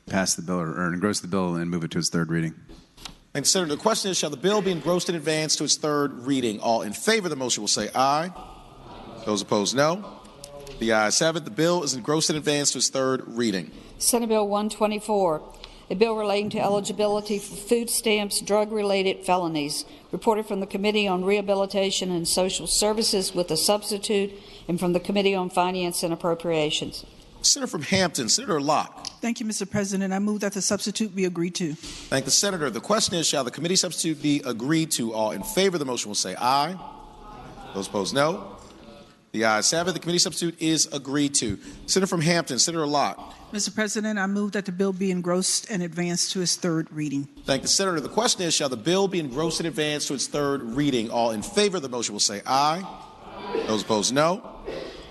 pass the bill or engross the bill and move it to its third reading. Thank you, Senator. The question is, shall the bill be engrossed in advance to its third reading? All in favor of the motion will say aye. Those opposed, no. The ayes have it. The bill is engrossed in advance to its third reading. Senate Bill 124, a bill relating to eligibility for food stamps, drug-related felonies, reported from the Committee on Rehabilitation and Social Services with a substitute, and from the Committee on Finance and Appropriations. Senator from Hampton, Senator Locke. Thank you, Mr. President. I move that the substitute be agreed to. Thank the Senator. The question is, shall the committee substitute be agreed to? All in favor of the motion will say aye. Those opposed, no. The ayes have it. The committee substitute is agreed to. Senator from Hampton, Senator Locke. Mr. President, I move that the bill be engrossed and advanced to its third reading. Thank the Senator. The question is, shall the bill be engrossed and advanced to its third reading? All in favor of the motion will say aye. Those opposed, no.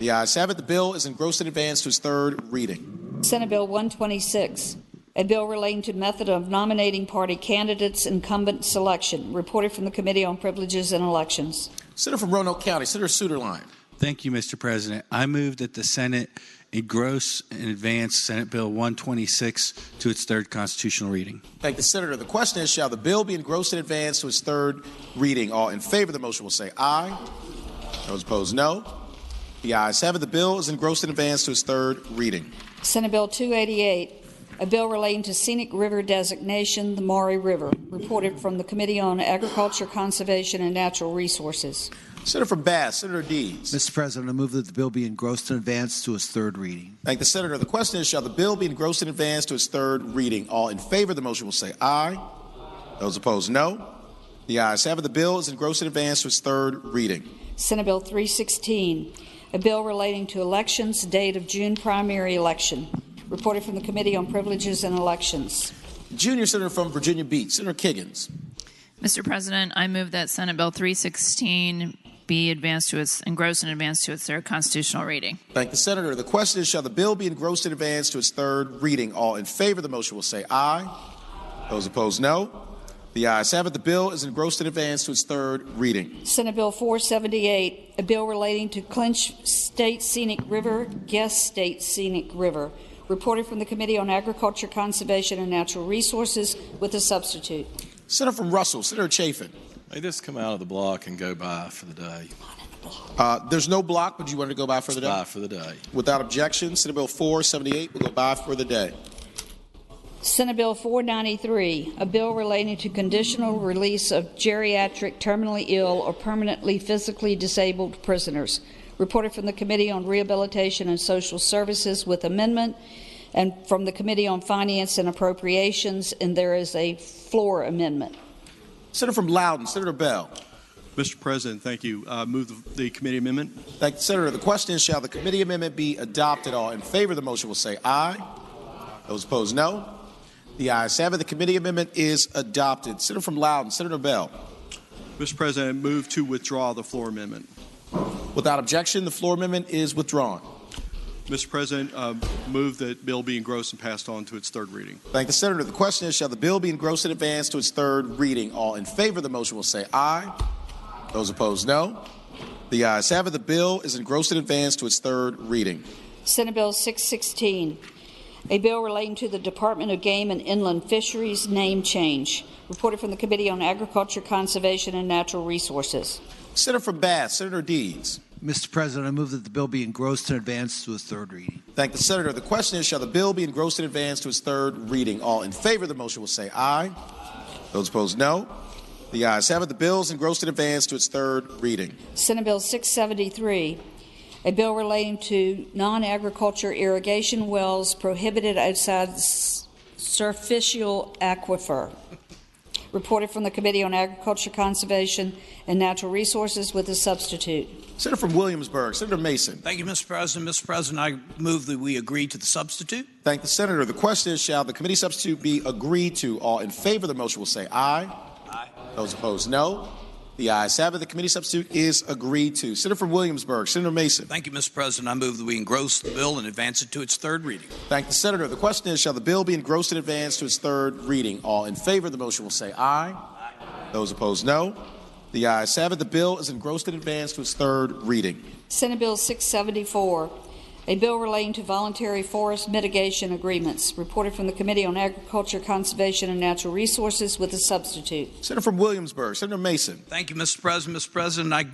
The ayes have it. The bill is engrossed and advanced to its third reading. Senate Bill 126, a bill relating to method of nominating party candidates, incumbent selection, reported from the Committee on Privileges and Elections. Senator from Roanoke County, Senator Suderline. Thank you, Mr. President. I move that the Senate engross and advance Senate Bill 126 to its third constitutional reading. Thank the Senator. The question is, shall the bill be engrossed and advanced to its third reading? All in favor of the motion will say aye. Those opposed, no. The ayes have it. The bill is engrossed and advanced to its third reading. Senate Bill 288, a bill relating to scenic river designation, the Maury River, reported from the Committee on Agriculture, Conservation, and Natural Resources. Senator from Bass, Senator Deeds. Mr. President, I move that the bill be engrossed and advanced to its third reading. Thank the Senator. The question is, shall the bill be engrossed and advanced to its third reading? All in favor of the motion will say aye. Those opposed, no. The ayes have it. The bill is engrossed and advanced to its third reading. Senate Bill 316, a bill relating to elections, date of June primary election, reported from the Committee on Privileges and Elections. Junior Senator from Virginia Beach, Senator Kiggins. Mr. President, I move that Senate Bill 316 be engrossed and advanced to its third constitutional reading. Thank the Senator. The question is, shall the bill be engrossed and advanced to its third reading? All in favor of the motion will say aye. Those opposed, no. The ayes have it. The bill is engrossed and advanced to its third reading. Senate Bill 478, a bill relating to Clinch State Scenic River, Guest State Scenic River, reported from the Committee on Agriculture, Conservation, and Natural Resources with a substitute. Senator from Russell, Senator Chafin. May this come out of the block and go by for the day. There's no block, but you want to go by for the day? By for the day. Without objection, Senate Bill 478 will go by for the day. Senate Bill 493, a bill relating to conditional release of geriatric, terminally ill, or permanently physically disabled prisoners, reported from the Committee on Rehabilitation and Social Services with amendment, and from the Committee on Finance and Appropriations, and there is a floor amendment. Senator from Loudoun, Senator Bell. Mr. President, thank you. Move the committee amendment. Thank you, Senator. The question is, shall the committee amendment be adopted? All in favor of the motion will say aye. Those opposed, no. The ayes have it. The committee amendment is adopted. Senator from Loudoun, Senator Bell. Mr. President, I move to withdraw the floor amendment. Without objection, the floor amendment is withdrawn. Mr. President, move that bill be engrossed and passed on to its third reading. Thank the Senator. The question is, shall the bill be engrossed and advanced to its third reading? All in favor of the motion will say aye. Those opposed, no. The ayes have it. The bill is engrossed and advanced to its third reading. Senate Bill 616, a bill relating to the Department of Game and Inland Fisheries name change, reported from the Committee on Agriculture, Conservation, and Natural Resources. Senator from Bath, Senator Deeds. Mr. President, I move that the bill be engrossed and advanced to its third reading. Thank the Senator. The question is, shall the bill be engrossed and advanced to its third reading? All in favor of the motion will say aye. Those opposed, no. The ayes have it. The bill is engrossed and advanced to its third reading. Senate Bill 673, a bill relating to non-agriculture irrigation wells prohibited outside superficial aquifer, reported from the Committee on Agriculture, Conservation, and Natural Resources with a substitute. Senator from Williamsburg, Senator Mason. Thank you, Mr. President. Mr. President, I move that we agree to the substitute. Thank the Senator. The question is, shall the committee substitute be agreed to? All in favor of the motion will say aye. Aye. Those opposed, no. The ayes have it. The committee substitute is agreed to. Senator from Williamsburg, Senator Mason. Thank you, Mr. President. I move that we engross the bill and advance it to its third reading. Thank the Senator. The question is, shall the bill be engrossed and advanced to its third reading? All in favor of the motion will say aye. Aye. Those opposed, no. The ayes have it. The bill is engrossed and advanced to its third reading. Senate Bill 674, a bill relating to voluntary forest mitigation agreements, reported from the Committee on Agriculture, Conservation, and Natural Resources with a substitute. Senator from Williamsburg, Senator Mason. Thank you, Mr. President. Mr. President, I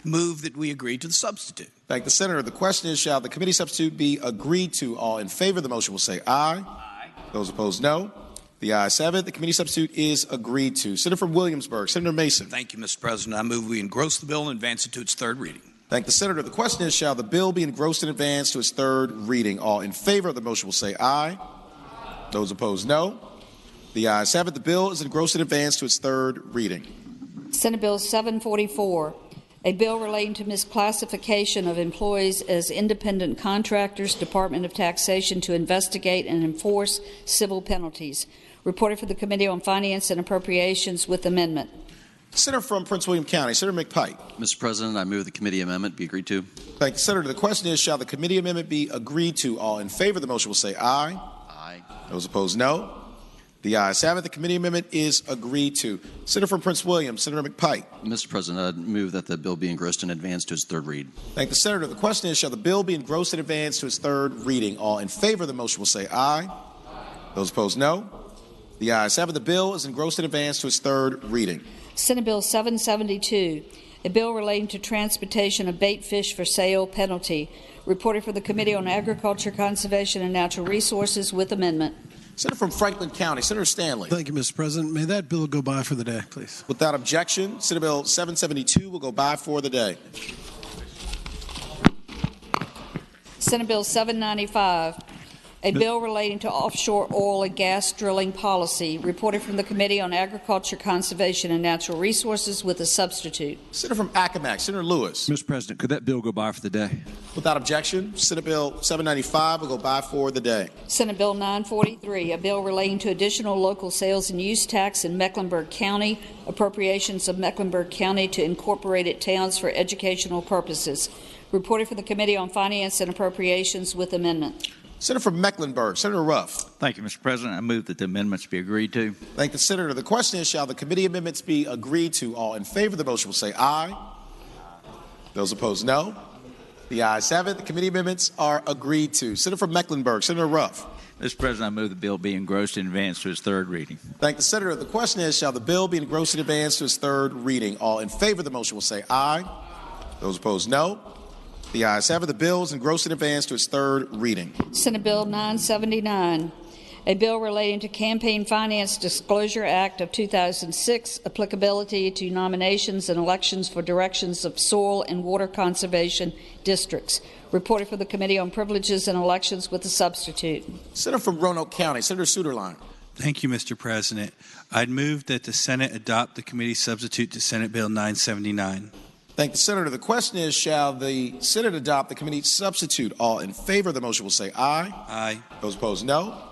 move that we agree to the substitute. Thank the Senator. The question is, shall the committee substitute be agreed to? All in favor of the motion will say aye. Aye. Those opposed, no. The ayes have it. The committee substitute is agreed to. Senator from Williamsburg, Senator Mason. Thank you, Mr. President. I move we engross the bill and advance it to its third reading. Thank the Senator. The question is, shall the bill be engrossed and advanced to its third reading? All in favor of the motion will say aye. Those opposed, no. The ayes have it. The bill is engrossed and advanced to its third reading. Senate Bill 744, a bill relating to misclassification of employees as independent contractors, Department of Taxation, to investigate and enforce civil penalties. Reported for the Committee on Finance and Appropriations with amendment. Senator from Prince William County, Senator McPike. Mr. President, I move the committee amendment be agreed to. Thank the Senator. The question is, shall the committee amendment be agreed to? All in favor of the motion will say aye. Aye. Those opposed, no. The ayes have it. The committee amendment is agreed to. Senator from Prince William, Senator McPike. Mr. President, I move that the bill be engrossed and advanced to its third read. Thank the Senator. The question is, shall the bill be engrossed and advanced to its third reading? All in favor of the motion will say aye. Those opposed, no. The ayes have it. The bill is engrossed and advanced to its third reading. Senate Bill 772, a bill relating to transportation of bait fish for sale penalty. Reported for the Committee on Agriculture, Conservation, and Natural Resources with amendment. Senator from Franklin County, Senator Stanley. Thank you, Mr. President. May that bill go by for the day, please. Without objection, Senate Bill 772 will go by for the day. Senate Bill 795, a bill relating to offshore oil and gas drilling policy. Reported from the Committee on Agriculture, Conservation, and Natural Resources with a substitute. Senator from Accomack, Senator Lewis. Mr. President, could that bill go by for the day? Without objection, Senate Bill 795 will go by for the day. Senate Bill 943, a bill relating to additional local sales and use tax in Mecklenburg County, appropriations of Mecklenburg County to incorporated towns for educational purposes. Reported for the Committee on Finance and Appropriations with amendment. Senator from Mecklenburg, Senator Ruff. Thank you, Mr. President. I move that the amendments be agreed to. Thank the Senator. The question is, shall the committee amendments be agreed to? All in favor of the motion will say aye. Those opposed, no. The ayes have it. The committee amendments are agreed to. Senator from Mecklenburg, Senator Ruff. Mr. President, I move the bill be engrossed and advanced to its third reading. Thank the Senator. The question is, shall the bill be engrossed and advanced to its third reading? All in favor of the motion will say aye. Those opposed, no. The ayes have it. The bill is engrossed and advanced to its third reading. Senate Bill 979, a bill relating to Campaign Finance Disclosure Act of 2006, applicability to nominations and elections for directions of soil and water conservation districts. Reported for the Committee on Privileges and Elections with a substitute. Senator from Roanoke County, Senator Suderline. Thank you, Mr. President. I'd move that the Senate adopt the committee substitute to Senate Bill 979. Thank the Senator. The question is, shall the Senate adopt the committee substitute? All in favor of the motion will say aye. Aye. Those opposed, no.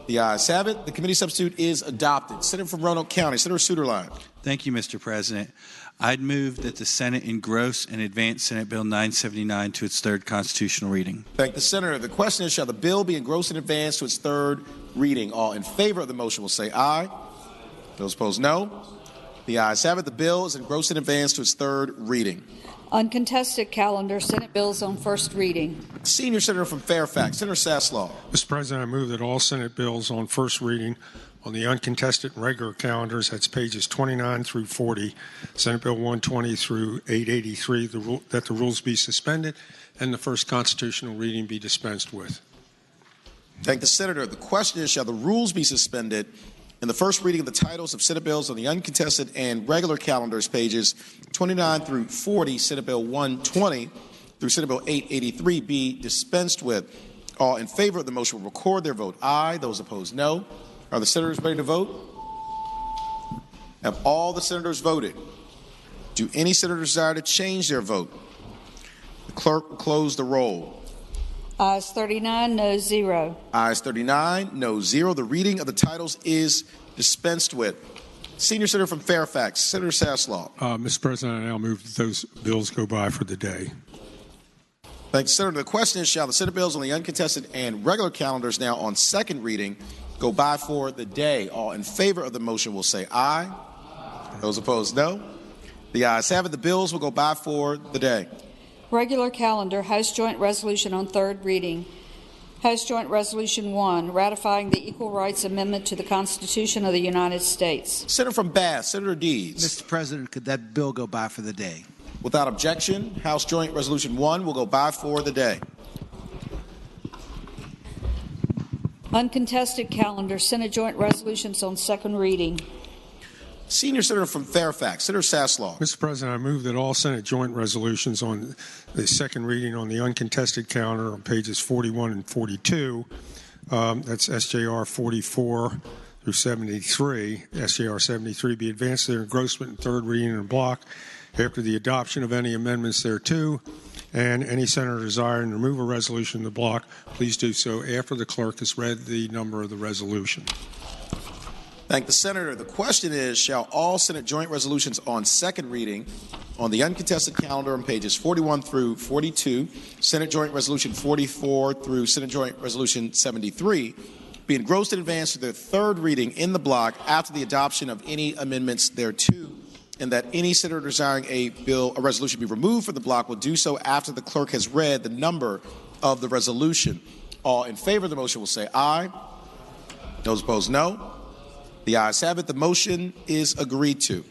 The ayes have it. The committee substitute is adopted. Senator from Roanoke County, Senator Suderline. Thank you, Mr. President. I'd move that the Senate engross and advance Senate Bill 979 to its third constitutional reading. Thank the Senator. The question is, shall the bill be engrossed and advanced to its third reading? All in favor of the motion will say aye. Those opposed, no. The ayes have it. The bill is engrossed and advanced to its third reading. Uncontested calendar, Senate bills on first reading. Senior Senator from Fairfax, Senator Saslaw. Mr. President, I move that all Senate bills on first reading on the uncontested and regular calendars, that's pages 29 through 40, Senate Bill 120 through 883, that the rules be suspended and the first constitutional reading be dispensed with. Thank the Senator. The question is, shall the rules be suspended in the first reading of the titles of Senate bills on the uncontested and regular calendars, pages 29 through 40, Senate Bill 120 through Senate Bill 883 be dispensed with? All in favor of the motion will record their vote aye. Those opposed, no. Are the senators ready to vote? Have all the senators voted? Do any senators desire to change their vote? The clerk will close the roll. Ayes 39, no 0. Ayes 39, no 0. The reading of the titles is dispensed with. Senior Senator from Fairfax, Senator Saslaw. Mr. President, I now move that those bills go by for the day. Thank you, Senator. The question is, shall the Senate bills on the uncontested and regular calendars now on second reading go by for the day? All in favor of the motion will say aye. Those opposed, no. The ayes have it. The bills will go by for the day. Regular calendar, House Joint Resolution on third reading. House Joint Resolution 1, ratifying the Equal Rights Amendment to the Constitution of the United States. Senator from Bath, Senator Deeds. Mr. President, could that bill go by for the day? Without objection, House Joint Resolution 1 will go by for the day. Uncontested calendar, Senate Joint Resolutions on second reading. Senior Senator from Fairfax, Senator Saslaw. Mr. President, I move that all Senate joint resolutions on the second reading on the uncontested calendar on pages 41 and 42, that's SJR 44 through 73, SJR 73, be advanced to their engrossment in third reading in a block after the adoption of any amendments thereto, and any senator desiring to remove a resolution in the block, please do so after the clerk has read the number of the resolution. Thank the Senator. The question is, shall all Senate joint resolutions on second reading on the uncontested calendar on pages 41 through 42, Senate Joint Resolution 44 through Senate Joint Resolution 73, be engrossed in advance to their third reading in the block after the adoption of any amendments thereto, and that any senator desiring a resolution be removed from the block will do so after the clerk has read the number of the resolution. All in favor of the motion will say aye. Those opposed, no. The ayes have it. The motion is agreed to.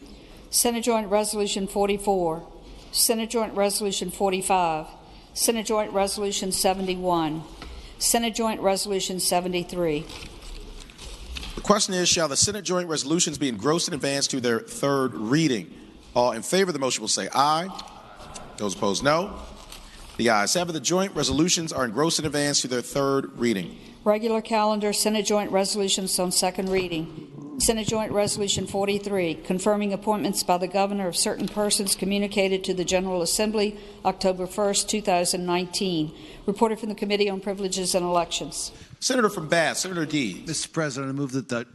Senate Joint Resolution 44, Senate Joint Resolution 45, Senate Joint Resolution 71, Senate Joint Resolution 73. The question is, shall the Senate joint resolutions be engrossed in advance to their third reading? All in favor of the motion will say aye. Those opposed, no. The ayes have it. The joint resolutions are engrossed in advance to their third reading. Regular calendar, Senate Joint Resolutions on second reading. Senate Joint Resolution 43, confirming appointments by the governor of certain persons communicated to the General Assembly October 1st, 2019. Reported from the Committee on Privileges and Elections. Senator from Bath, Senator Deeds. Mr. President, I move that the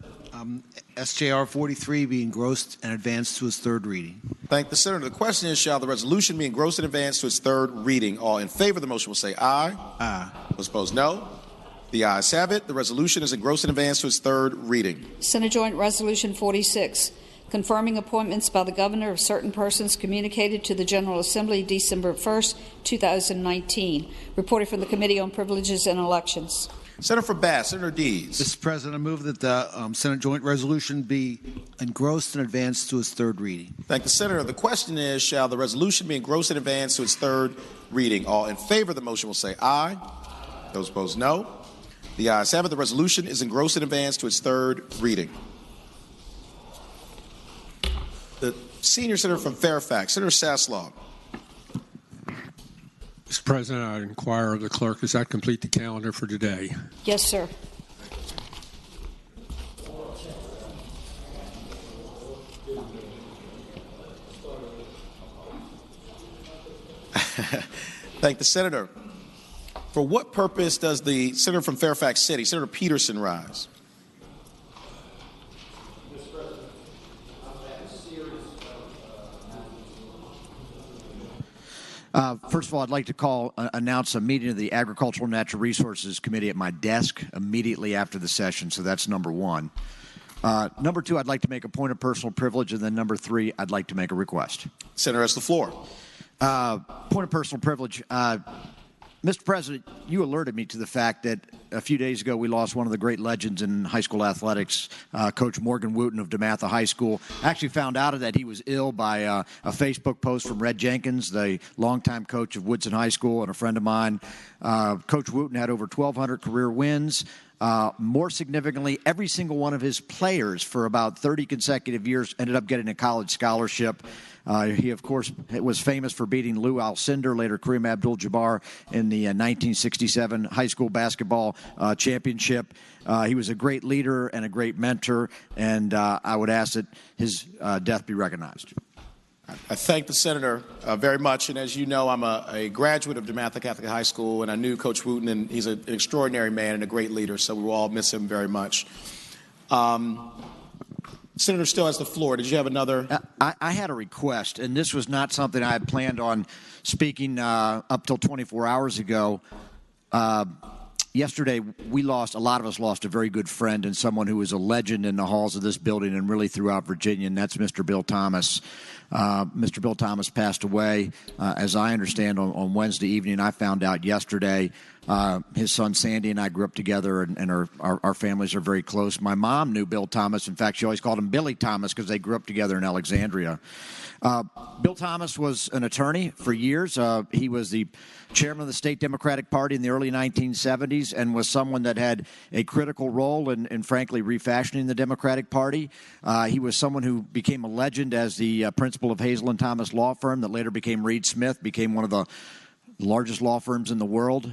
SJR 43 be engrossed and advanced to its third reading. Thank the Senator. The question is, shall the resolution be engrossed in advance to its third reading? All in favor of the motion will say aye. Aye. Those opposed, no. The ayes have it. The resolution is engrossed in advance to its third reading. Senate Joint Resolution 46, confirming appointments by the governor of certain persons communicated to the General Assembly December 1st, 2019. Reported from the Committee on Privileges and Elections. Senator from Bath, Senator Deeds. Mr. President, I move that the Senate Joint Resolution be engrossed and advanced to its third reading. Thank the Senator. The question is, shall the resolution be engrossed in advance to its third reading? All in favor of the motion will say aye. Those opposed, no. The ayes have it. The resolution is engrossed in advance to its third reading. The senior senator from Fairfax, Senator Saslaw. Mr. President, I inquire of the clerk, does that complete the calendar for today? Yes, sir. Thank the Senator. For what purpose does the senator from Fairfax City, Senator Peterson, rise? First of all, I'd like to announce a meeting of the Agricultural and Natural Resources Committee at my desk immediately after the session, so that's number one. Number two, I'd like to make a point of personal privilege, and then number three, I'd like to make a request. Senator has the floor. Point of personal privilege. Mr. President, you alerted me to the fact that a few days ago we lost one of the great legends in high school athletics, Coach Morgan Wooten of DeMatha High School. I actually found out that he was ill by a Facebook post from Red Jenkins, the longtime coach of Woodson High School and a friend of mine. Coach Wooten had over 1,200 career wins. More significantly, every single one of his players for about 30 consecutive years ended up getting a college scholarship. He, of course, was famous for beating Lou Alcindor, later Kareem Abdul-Jabbar, in the 1967 high school basketball championship. He was a great leader and a great mentor, and I would ask that his death be recognized. I thank the senator very much, and as you know, I'm a graduate of DeMatha Catholic High School, and I knew Coach Wooten, and he's an extraordinary man and a great leader, so we will all miss him very much. Senator still has the floor. Did you have another? I had a request, and this was not something I had planned on speaking up till 24 hours ago. Yesterday, a lot of us lost a very good friend and someone who was a legend in the halls of this building and really throughout Virginia, and that's Mr. Bill Thomas. Mr. Bill Thomas passed away, as I understand, on Wednesday evening. I found out yesterday. His son Sandy and I grew up together, and our families are very close. My mom knew Bill Thomas. In fact, she always called him Billy Thomas because they grew up together in Alexandria. Bill Thomas was an attorney for years. He was the chairman of the state Democratic Party in the early 1970s and was someone that had a critical role in frankly, refashioning the Democratic Party. He was someone who became a legend as the principal of Hazel & Thomas Law Firm that later became Reed Smith, became one of the largest law firms in the world.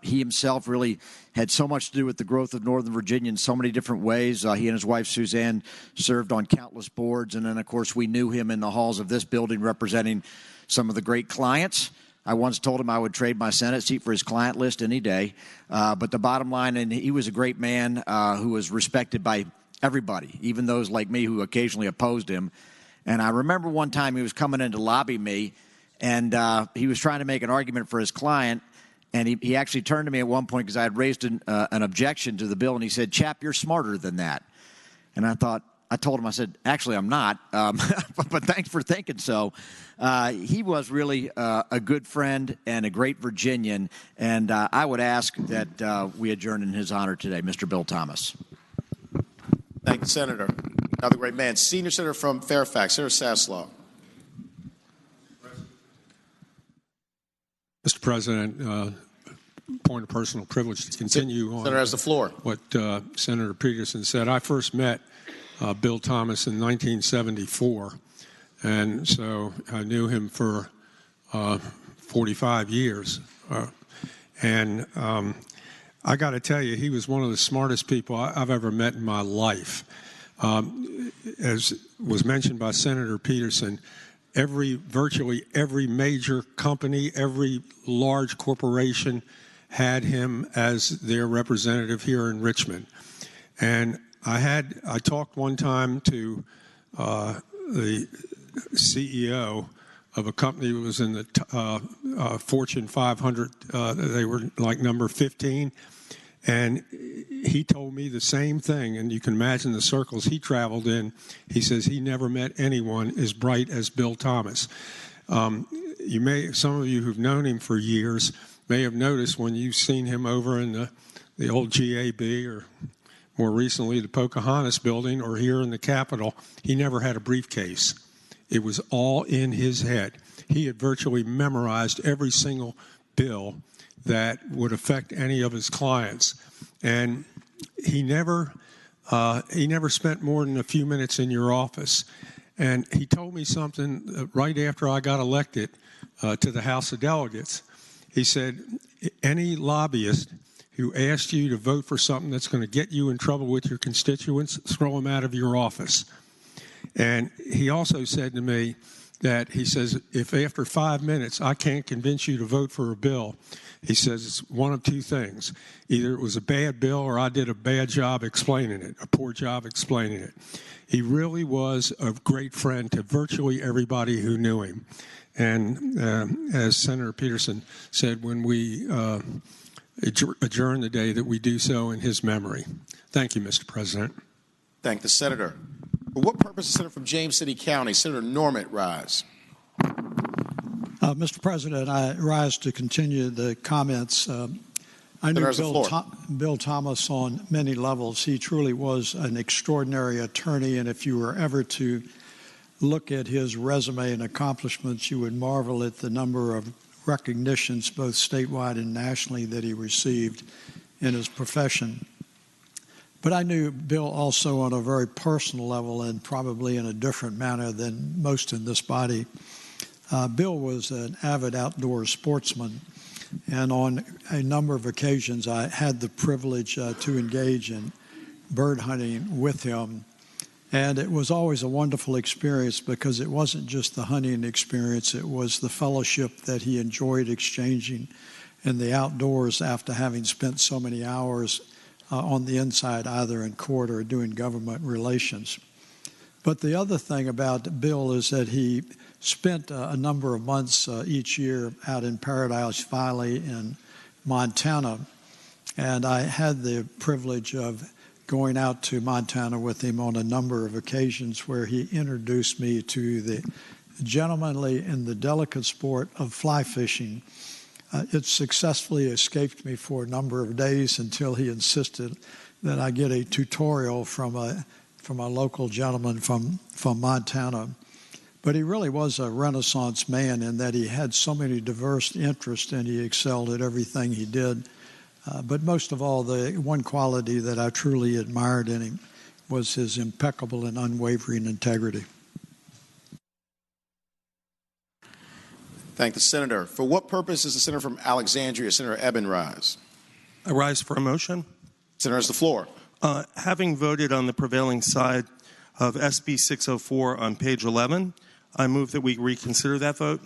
He himself really had so much to do with the growth of Northern Virginia in so many different ways. He and his wife, Suzanne, served on countless boards. And then, of course, we knew him in the halls of this building representing some of the great clients. I once told him I would trade my Senate seat for his client list any day. But the bottom line, and he was a great man who was respected by everybody, even those like me who occasionally opposed him. And I remember one time he was coming in to lobby me, and he was trying to make an argument for his client, and he actually turned to me at one point because I had raised an objection to the bill, and he said, "Chap, you're smarter than that." And I told him, I said, "Actually, I'm not, but thanks for thinking so." He was really a good friend and a great Virginian, and I would ask that we adjourn in his honor today, Mr. Bill Thomas. Thank you, Senator. Another great man. Senior Senator from Fairfax, Senator Saslaw. Mr. President, point of personal privilege to continue on. Senator has the floor. What Senator Peterson said. I first met Bill Thomas in 1974, and so I knew him for 45 years. And I got to tell you, he was one of the smartest people I've ever met in my life. As was mentioned by Senator Peterson, virtually every major company, every large corporation had him as their representative here in Richmond. And I talked one time to the CEO of a company that was in the Fortune 500. They were like number 15. And he told me the same thing, and you can imagine the circles he traveled in. He says he never met anyone as bright as Bill Thomas. Some of you who've known him for years may have noticed when you've seen him over in the old GAB or more recently the Pocahontas building or here in the Capitol, he never had a briefcase. It was all in his head. He had virtually memorized every single bill that would affect any of his clients. And he never spent more than a few minutes in your office. And he told me something right after I got elected to the House of Delegates. He said, any lobbyist who asked you to vote for something that's going to get you in trouble with your constituents, throw him out of your office. And he also said to me that, he says, if after 5 minutes I can't convince you to vote for a bill, he says it's one of two things. Either it was a bad bill or I did a bad job explaining it, a poor job explaining it. He really was a great friend to virtually everybody who knew him. And as Senator Peterson said, when we adjourn the day, that we do so in his memory. Thank you, Mr. President. Thank the Senator. For what purpose is Senator from James City County? Senator Norment rise. Mr. President, I rise to continue the comments. I knew Bill Thomas on many levels. He truly was an extraordinary attorney, and if you were ever to look at his resume and accomplishments, you would marvel at the number of recognitions, both statewide and nationally, that he received in his profession. But I knew Bill also on a very personal level and probably in a different manner than most in this body. Bill was an avid outdoor sportsman, and on a number of occasions I had the privilege to engage in bird hunting with him. And it was always a wonderful experience because it wasn't just the hunting experience, it was the fellowship that he enjoyed exchanging in the outdoors after having spent so many hours on the inside, either in court or doing government relations. But the other thing about Bill is that he spent a number of months each year out in Paradise Valley in Montana. And I had the privilege of going out to Montana with him on a number of occasions where he introduced me to the gentlemanly and the delicate sport of fly fishing. It successfully escaped me for a number of days until he insisted that I get a tutorial from a local gentleman from Montana. But he really was a Renaissance man in that he had so many diverse interests and he excelled at everything he did. But most of all, the one quality that I truly admired in him was his impeccable and unwavering integrity. Thank the senator. For what purpose is the senator from Alexandria, Senator Eben, rise? I rise for a motion. Senator has the floor. Having voted on the prevailing side of SB 604 on page 11, I move that we reconsider that vote.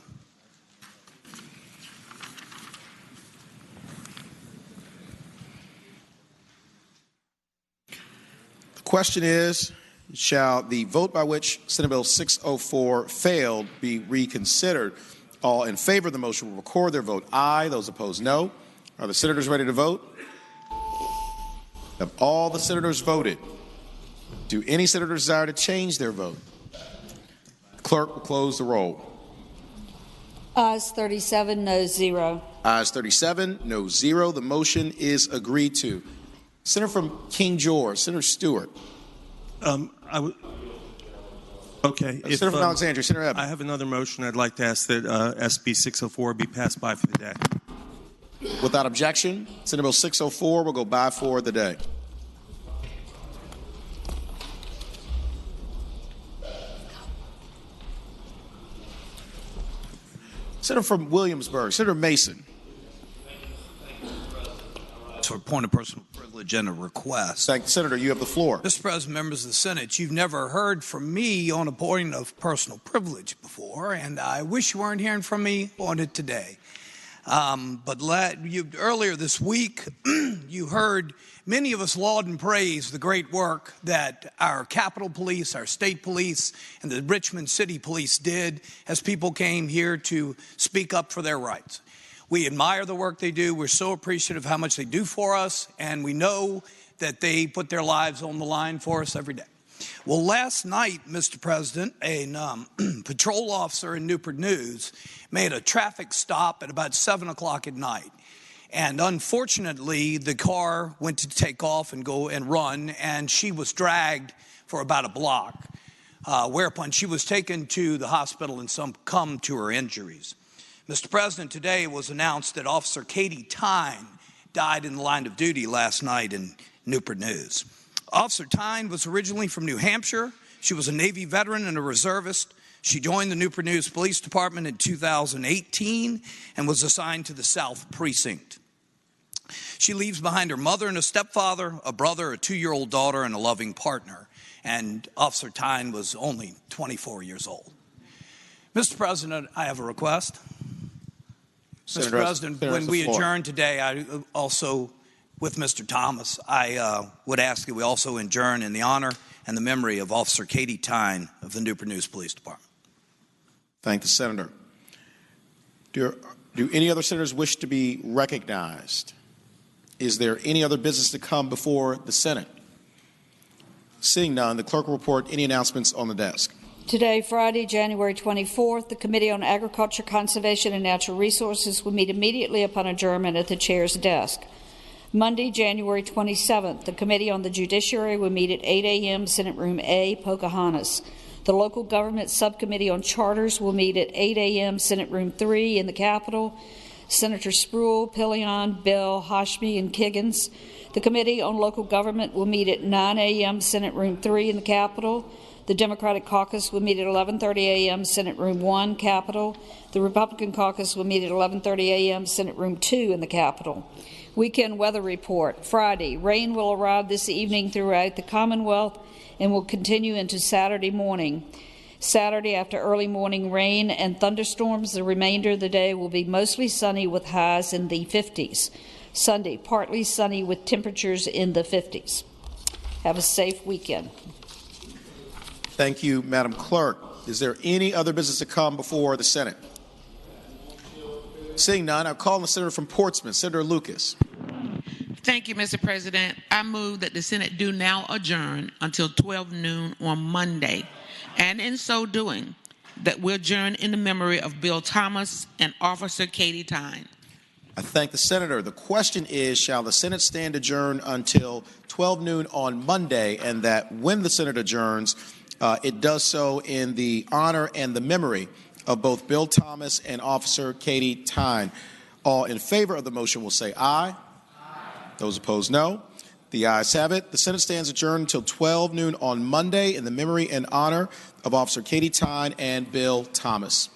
The question is, shall the vote by which Senate Bill 604 failed be reconsidered? All in favor of the motion will record their vote aye. Those opposed, no. Are the senators ready to vote? Have all the senators voted? Do any senators desire to change their vote? The clerk will close the roll. Ayes 37, no 0. Ayes 37, no 0. The motion is agreed to. Senator from King George, Senator Stewart. Okay. Senator from Alexandria, Senator Eben. I have another motion. I'd like to ask that SB 604 be passed by for the day. Without objection, Senate Bill 604 will go by for the day. Senator from Williamsburg, Senator Mason. For a point of personal privilege and a request. Thank you, Senator. You have the floor. Mr. President, members of the Senate, you've never heard from me on a point of personal privilege before, and I wish you weren't hearing from me on it today. Earlier this week, you heard many of us laud and praise the great work that our Capitol Police, our state police, and the Richmond City Police did as people came here to speak up for their rights. We admire the work they do. We're so appreciative of how much they do for us, and we know that they put their lives on the line for us every day. Well, last night, Mr. President, a patrol officer in Newport News made a traffic stop at about 7 o'clock at night. And unfortunately, the car went to take off and go and run, and she was dragged for about a block, whereupon she was taken to the hospital and succumbed to her injuries. Mr. President, today it was announced that Officer Katie Tyne died in the line of duty last night in Newport News. Officer Tyne was originally from New Hampshire. She was a Navy veteran and a reservist. She joined the Newport News Police Department in 2018 and was assigned to the South Precinct. She leaves behind her mother and a stepfather, a brother, a 2-year-old daughter, and a loving partner. And Officer Tyne was only 24 years old. Mr. President, I have a request. Mr. President, when we adjourn today, I also, with Mr. Thomas, I would ask that we also adjourn in the honor and the memory of Officer Katie Tyne of the Newport News Police Department. Thank the senator. Do any other senators wish to be recognized? Is there any other business to come before the Senate? Seeing none, the clerk will report any announcements on the desk. Today, Friday, January 24th, the Committee on Agriculture, Conservation, and Natural Resources will meet immediately upon adjournment at the chair's desk. Monday, January 27th, the Committee on the Judiciary will meet at 8 a.m. Senate Room A, Pocahontas. The Local Government Subcommittee on Charters will meet at 8 a.m. Senate Room 3 in the Capitol. Senator Spruill, Pillion, Bell, Hashmi, and Kiggins. The Committee on Local Government will meet at 9 a.m. Senate Room 3 in the Capitol. The Democratic Caucus will meet at 11:30 a.m. Senate Room 1, Capitol. The Republican Caucus will meet at 11:30 a.m. Senate Room 2 in the Capitol. Weekend weather report. Friday, rain will arrive this evening throughout the Commonwealth and will continue into Saturday morning. Saturday, after early morning rain and thunderstorms, the remainder of the day will be mostly sunny with highs in the 50s. Sunday, partly sunny with temperatures in the 50s. Have a safe weekend. Thank you, Madam Clerk. Is there any other business to come before the Senate? Seeing none, I'll call on the senator from Portsmouth, Senator Lucas. Thank you, Mr. President. I move that the Senate do now adjourn until 12 noon on Monday, and in so doing, that we adjourn in the memory of Bill Thomas and Officer Katie Tyne. I thank the senator. The question is, shall the Senate stand adjourned until 12 noon on Monday, and that when the Senate adjourns, it does so in the honor and the memory of both Bill Thomas and Officer Katie Tyne. All in favor of the motion will say aye. Aye. Those opposed, no. The ayes have it. The Senate stands adjourned until 12 noon on Monday in the memory and honor of Officer Katie Tyne and Bill Thomas.